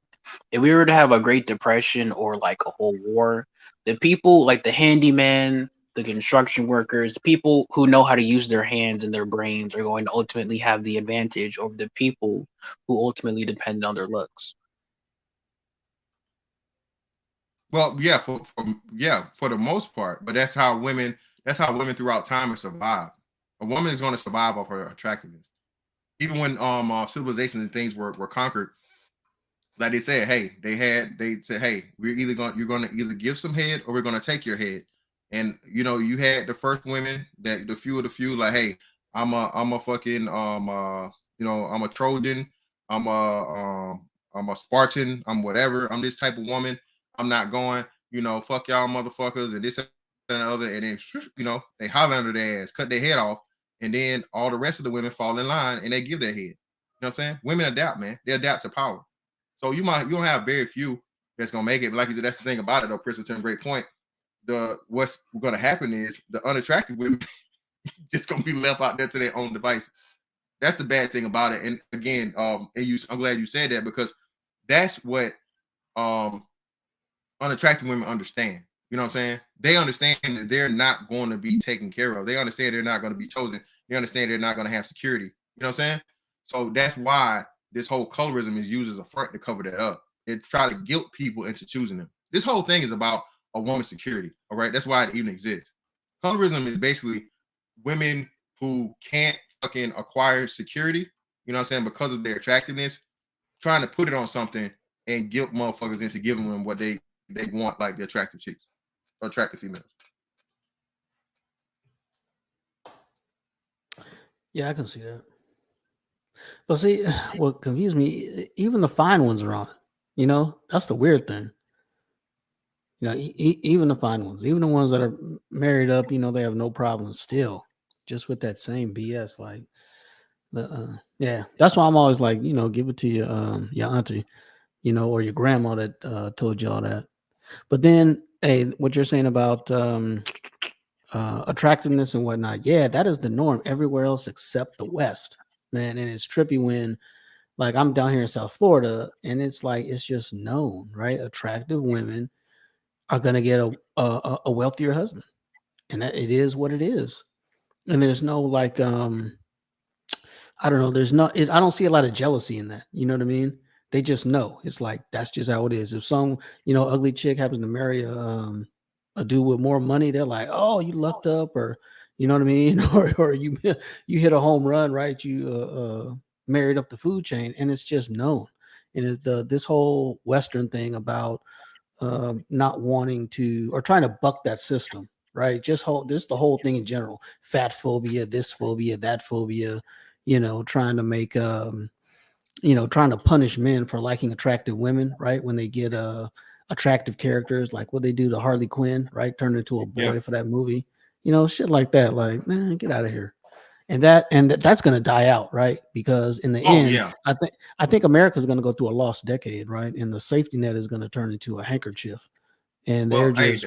If we were to have a Great Depression or like a whole war, the people like the handyman, the construction workers, the people who know how to use their hands and their brains are going to ultimately have the advantage over the people who ultimately depend on their looks. Well, yeah, for the most part, but that's how women throughout time have survived. A woman is going to survive off her attractiveness. Even when civilizations and things were conquered, like they said, hey, they said, hey, you're gonna either give some head or we're gonna take your head. And you know, you had the first women that the few of the few, like, hey, I'm a fucking you know, I'm a Trojan, I'm a Spartan, I'm whatever, I'm this type of woman. I'm not going, you know, fuck y'all motherfuckers and this and the other, and then you know, they holler under their ass, cut their head off, and then all the rest of the women fall in line and they give their head. You know what I'm saying? Women adapt, man. They adapt to power. So you don't have very few that's gonna make it. But like you said, that's the thing about it though. Princeton, great point. What's gonna happen is the unattractive women just gonna be left out there to their own devices. That's the bad thing about it. And again, I'm glad you said that because that's what unattractive women understand. You know what I'm saying? They understand that they're not going to be taken care of. They understand they're not going to be chosen. They understand they're not going to have security. You know what I'm saying? So that's why this whole colorism is used as a front to cover that up. It try to guilt people into choosing them. This whole thing is about a woman's security. All right, that's why it even exists. Colorism is basically women who can't fucking acquire security. You know what I'm saying? Because of their attractiveness, trying to put it on something and guilt motherfuckers into giving them what they want, like the attractive chicks or attractive females. Yeah, I can see that. But see, what confused me, even the fine ones are on it. You know, that's the weird thing. You know, even the fine ones, even the ones that are married up, you know, they have no problem still, just with that same BS. Like, yeah, that's why I'm always like, you know, give it to your auntie, you know, or your grandma that told you all that. But then, hey, what you're saying about attractiveness and whatnot, yeah, that is the norm everywhere else except the West, man. And it's trippy when, like, I'm down here in South Florida, and it's like it's just known, right? Attractive women are gonna get a wealthier husband, and that, it is what it is. And there's no like, I don't know. There's not. I don't see a lot of jealousy in that. You know what I mean? They just know. It's like that's just how it is. If some, you know, ugly chick happens to marry a dude with more money, they're like, "Oh, you lucked up," or you know what I mean, or you hit a home run, right? You married up the food chain, and it's just known. And it's this whole Western thing about not wanting to or trying to buck that system, right? Just the whole thing in general: fat phobia, this phobia, that phobia. You know, trying to make you know, trying to punish men for liking attractive women, right? When they get attractive characters, like what they do to Harley Quinn, right? Turn into a boy for that movie, you know, shit like that. Like, man, get out of here. And that's going to die out, right? Because in the end, I think America's going to go through a lost decade, right? And the safety net is going to turn into a handkerchief. And they're just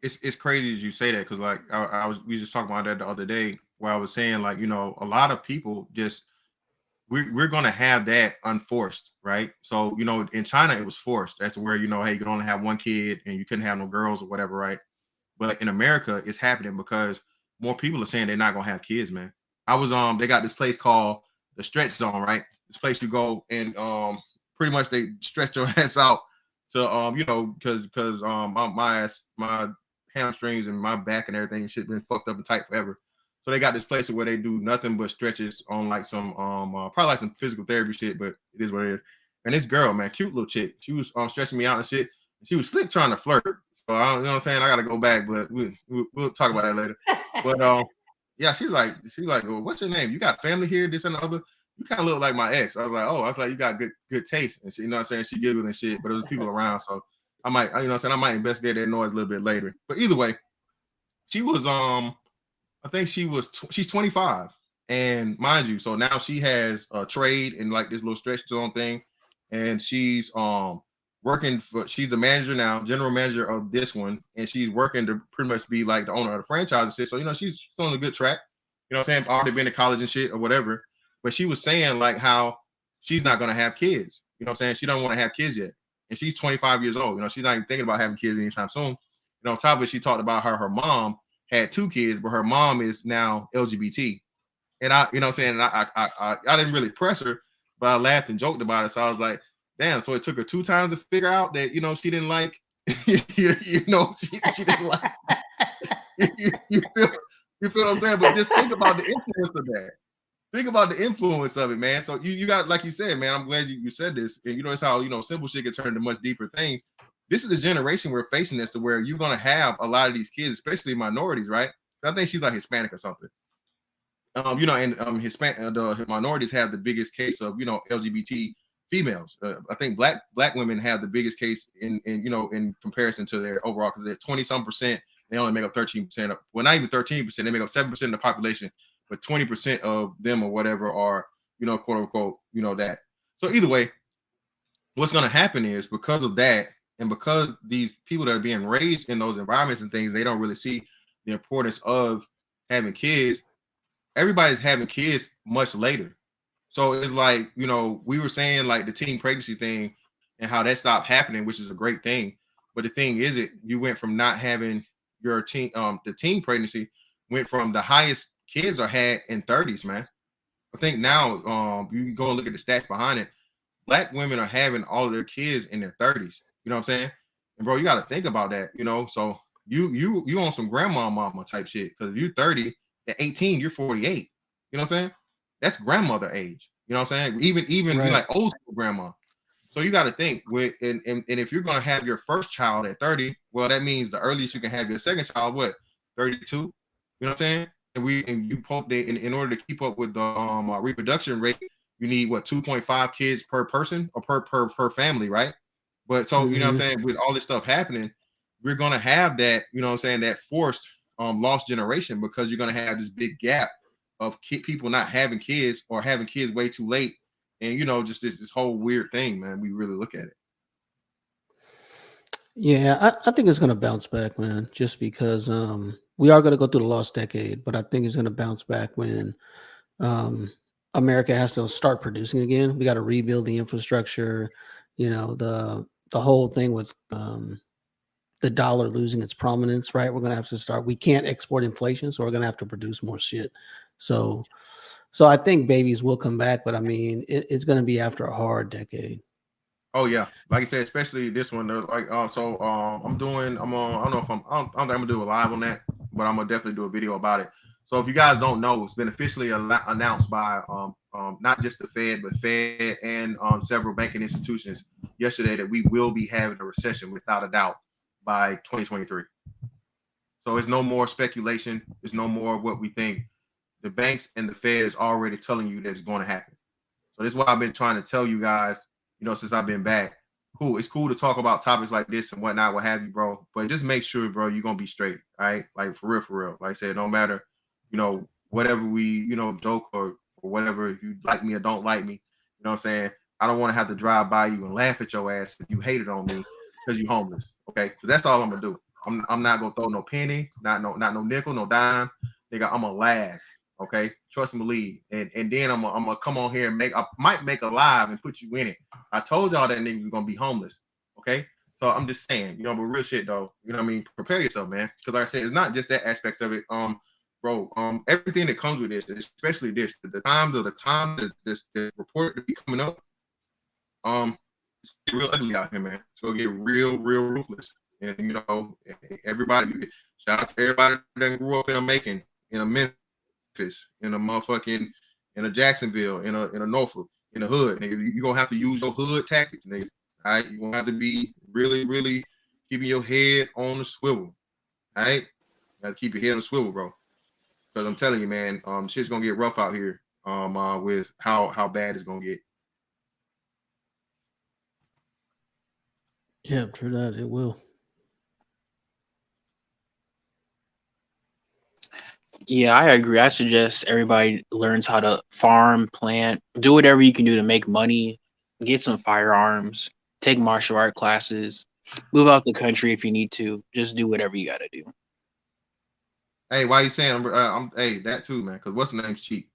it's crazy as you say that because like we just talking about that the other day where I was saying like, you know, a lot of people just we're gonna have that unforced, right? So you know, in China it was forced. That's where, you know, hey, you can only have one kid and you couldn't have no girls or whatever, right? But in America, it's happening because more people are saying they're not gonna have kids, man. I was they got this place called the Stretch Zone, right? This place you go and pretty much they stretch your ass out to you know, because my hamstrings and my back and everything shit been fucked up and tight forever. So they got this place where they do nothing but stretches on like some probably like some physical therapy shit, but it is what it is. And this girl, man, cute little chick, she was stretching me out and shit. She was slick trying to flirt. So I don't, you know what I'm saying? I gotta go back, but we'll talk about that later. But yeah, she's like, well, what's your name? You got family here, this and the other. you kind of look like my ex. I was like, oh, I was like, you got good taste. And she, you know what I'm saying? She giggled and shit, but it was people around. So I might, you know what I'm saying? I might investigate that noise a little bit later. But either way, she was, I think she's 25. And mind you, so now she has a trade and like this little stretch zone thing. And she's working for, she's the manager now, general manager of this one. And she's working to pretty much be like the owner of the franchise and shit. So, you know, she's still on a good track. You know what I'm saying? Already been to college and shit or whatever. But she was saying like how she's not going to have kids. You know what I'm saying? She don't want to have kids yet. And she's 25 years old. You know, she's not even thinking about having kids anytime soon. You know, on top of it, she talked about her mom had 2 kids, but her mom is now LGBT. And I, you know what I'm saying? And I didn't really press her, but I laughed and joked about it. So I was like, damn, so it took her 2 times to figure out that, you know, she didn't like, you know, she didn't like, you feel what I'm saying? But just think about the influence of that. Think about the influence of it, man. So you got, like you said, man, I'm glad you said this. And you know, it's how, you know, simple shit can turn into much deeper things. This is the generation we're facing this to where you're going to have a lot of these kids, especially minorities, right? I think she's like Hispanic or something. You know, and Hispanic, the minorities have the biggest case of, you know, LGBT females. I think black women have the biggest case in you know, in comparison to their overall, because they're 20-some%. They only make up 13%. Well, not even 13%. They make up 7% of the population, but 20% of them or whatever are, you know, quote unquote, you know, that. So either way, what's going to happen is because of that, and because these people that are being raised in those environments and things, they don't really see the importance of having kids. Everybody's having kids much later. So it's like, you know, we were saying like the teen pregnancy thing and how that stopped happening, which is a great thing. But the thing is, you went from not having your teen, the teen pregnancy went from the highest kids are had in 30s, man. I think now, you can go and look at the stats behind it. Black women are having all of their kids in their 30s. You know what I'm saying? And bro, you got to think about that, you know? So you on some grandma mama type shit. Because if you're 30, at 18, you're 48. You know what I'm saying? That's grandmother age. You know what I'm saying? Even Right. like old school grandma. So you got to think with, and if you're gonna have your first child at 30, well, that means the earliest you can have your second child, what, 32? You know what I'm saying? And you pump that in order to keep up with the reproduction rate, you need what, 2.5 kids per person or per family, right? But so you know what I'm saying, with all this stuff happening, we're gonna have that, you know what I'm saying, that forced lost generation, because you're gonna have this big gap of people not having kids or having kids way too late. And you know, just this whole weird thing, man. We really look at it. Yeah, I think it's gonna bounce back, man. Just because we are gonna go through the lost decade, but I think it's gonna bounce back when America has to start producing again. We got to rebuild the infrastructure. You know, the whole thing with the dollar losing its prominence, right? We're gonna have to start. We can't export inflation, so we're gonna have to produce more shit. So I think babies will come back, but I mean, it's gonna be after a hard decade. Oh yeah, like I said, especially this one. Like I'm doing. I don't know if I don't think I'm gonna do a live on that, but I'm gonna definitely do a video about it. So if you guys don't know, it's been officially announced by not just the Fed, but Fed and several banking institutions yesterday that we will be having a recession without a doubt by 2023. So it's no more speculation. It's no more what we think. The banks and the Fed is already telling you that it's going to happen. So this is what I've been trying to tell you guys, you know, since I've been back. Cool. It's cool to talk about topics like this and whatnot, what have you, bro. But just make sure, bro, you're going to be straight, all right? Like, for real. Like I said, no matter, you know, whatever we, you know, joke or whatever, if you like me or don't like me, you know what I'm saying? I don't want to have to drive by you and laugh at your ass if you hated on me because you're homeless, okay? So that's all I'm going to do. I'm not going to throw no penny, not no nickel, no dime. Nigga, I'm going to laugh. Okay, trust and believe, and then I'm gonna come on here and I might make a live and put you in it. I told y'all that niggas was gonna be homeless. Okay, so I'm just saying, you know, but real shit though, you know what I mean? Prepare yourself, man, because like I said, it's not just that aspect of it, bro. Everything that comes with this, especially this, the time that this report to be coming up, it's real ugly out here, man. It's gonna get real ruthless, and you know, everybody. Shout out to everybody that grew up in Macon, in a Memphis, in a motherfucking, in a Jacksonville, in a Norfolk, in the hood. Nigga, you're gonna have to use your hood tactics, nigga. All right, you're gonna have to be really keeping your head on the swivel. All right, you gotta keep your head on the swivel, bro. Because I'm telling you, man, shit's gonna get rough out here. with how bad it's gonna get. Yeah, true that. It will. Yeah, I agree. I suggest everybody learns how to farm, plant, do whatever you can do to make money, get some firearms, take martial art classes, move out the country if you need to. Just do whatever you got to do. Hey, why you saying hey, that too, man? Because what's the name's cheap?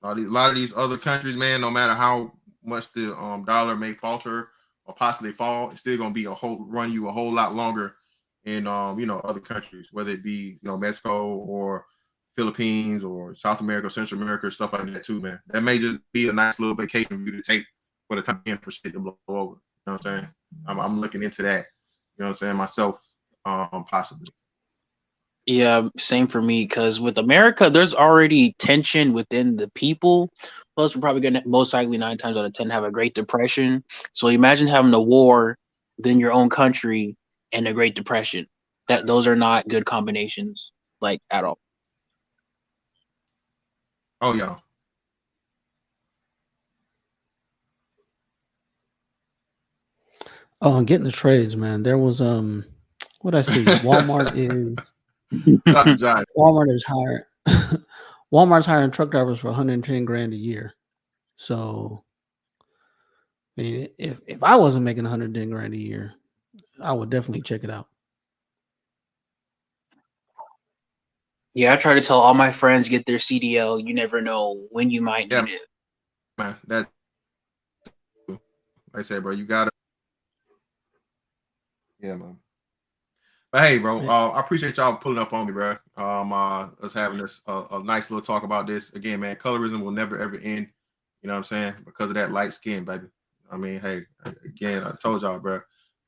A lot of these other countries, man, no matter how much the dollar may falter or possibly fall, it's still gonna be run you a whole lot longer in other countries, whether it be Mexico or Philippines or South America, Central America, stuff like that too, man. That may just be a nice little vacation for you to take for the time being for shit to blow over. You know what I'm saying? I'm looking into that. You know what I'm saying myself, possibly. Yeah, same for me. Because with America, there's already tension within the people. Plus, we're probably gonna most likely 9 times out of 10 have a Great Depression. So imagine having a war, then your own country, and a Great Depression. Those are not good combinations, like at all. Oh yeah. Oh, and getting the trades, man. There was what I see. Walmart is hiring Walmart's hiring truck drivers for 110 grand a year. So I mean, if I wasn't making 110 grand a year, I would definitely check it out. Yeah, I try to tell all my friends get their CDL. You never know when you might need it. Man, that like I said, bro, you gotta. Yeah, man. But hey, bro, I appreciate y'all pulling up on me, bro. Us having this a nice little talk about this again, man. Colorism will never ever end. You know what I'm saying? Because of that light skin, baby. I mean, hey, again, I told y'all, bro.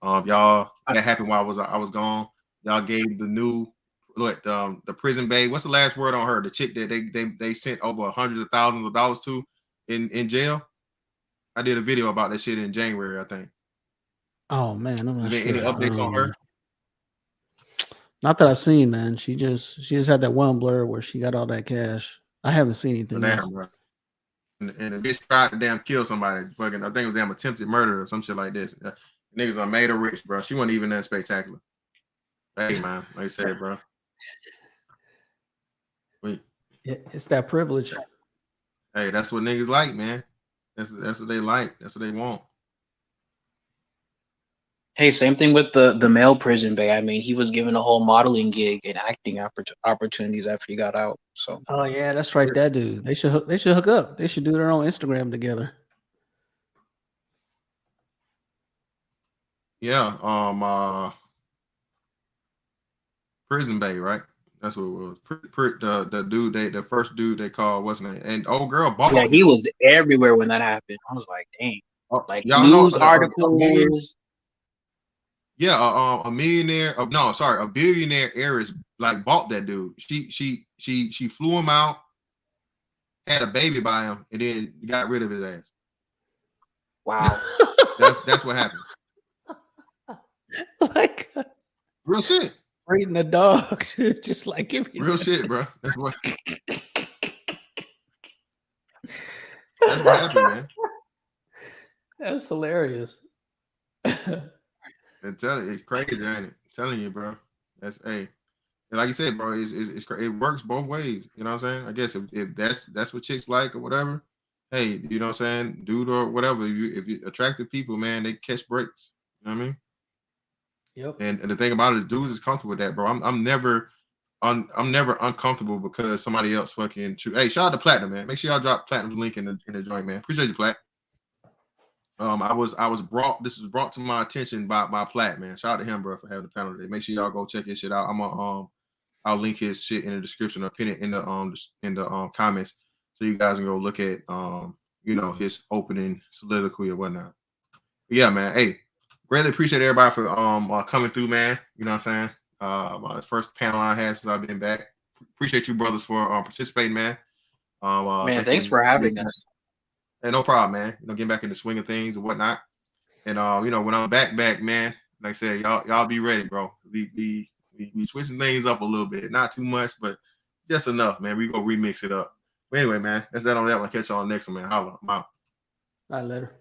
Y'all that happened while I was gone. Y'all gave the new the prison babe. What's the last word on her? The chick that they sent over hundreds of thousands of dollars to in jail. I did a video about that shit in January, I think. Oh man, I'm not sure. Any updates on her? Not that I've seen, man. She just had that one blur where she got all that cash. I haven't seen anything else. Bro. And the bitch tried to damn kill somebody. Fucking, I think it was damn attempted murder or some shit like this. Niggas are made her rich, bro. She wasn't even that spectacular. Hey, man, like I said, bro. It's that privilege. Hey, that's what niggas like, man. That's what they like. That's what they want. Hey, same thing with the male prison babe. I mean, he was given a whole modeling gig and acting opportunities after he got out. So. Oh yeah, that's right. That dude. They should hook up. They should do their own Instagram together. Yeah. Prison Bay, right? That's what it was. The dude the first dude they called what's his name? And old girl bought. Yeah, he was everywhere when that happened. I was like, dang. Like news articles. Yeah, a millionaire. A billionaire heiress like bought that dude. She flew him out, had a baby by him, and then got rid of his ass. Wow, that's what happened. Like real shit. Breeding the dogs, just like give me real shit, bro. That's what. That's what happened, man. That's hilarious. It's crazy, ain't it? I'm telling you, bro. That's and like you said, bro, it works both ways. You know what I'm saying? I guess if that's what chicks like or whatever, hey, you know what I'm saying, dude or whatever. If you attractive people, man, they catch breaks. You know what I mean? Yep. And the thing about it is, dudes is comfortable with that, bro. I'm never uncomfortable because somebody else fucking. Hey, shout out to Platinum, man. Make sure y'all drop Platinum's link in the joint, man. Appreciate you, Plat. This was brought to my attention by Platt, man. Shout out to him, bro, for having the panel today. Make sure y'all go check his shit out. I'll link his shit in the description or pin it in the comments so you guys can go look at his opening soliloquy or whatnot. But yeah, man. Hey, greatly appreciate everybody for coming through, man. You know what I'm saying? My first panel I had since I've been back. Appreciate you brothers for participating, man. Man, thanks for having us. Hey, no problem, man. Getting back in the swing of things and whatnot. And when I'm back, man, like I said, y'all be ready, bro. We switching things up a little bit, not too much, but just enough, man. We go remix it up. But anyway, man, that's that on that one. Catch y'all on the next one, man. Holla. I'm out. All right, later.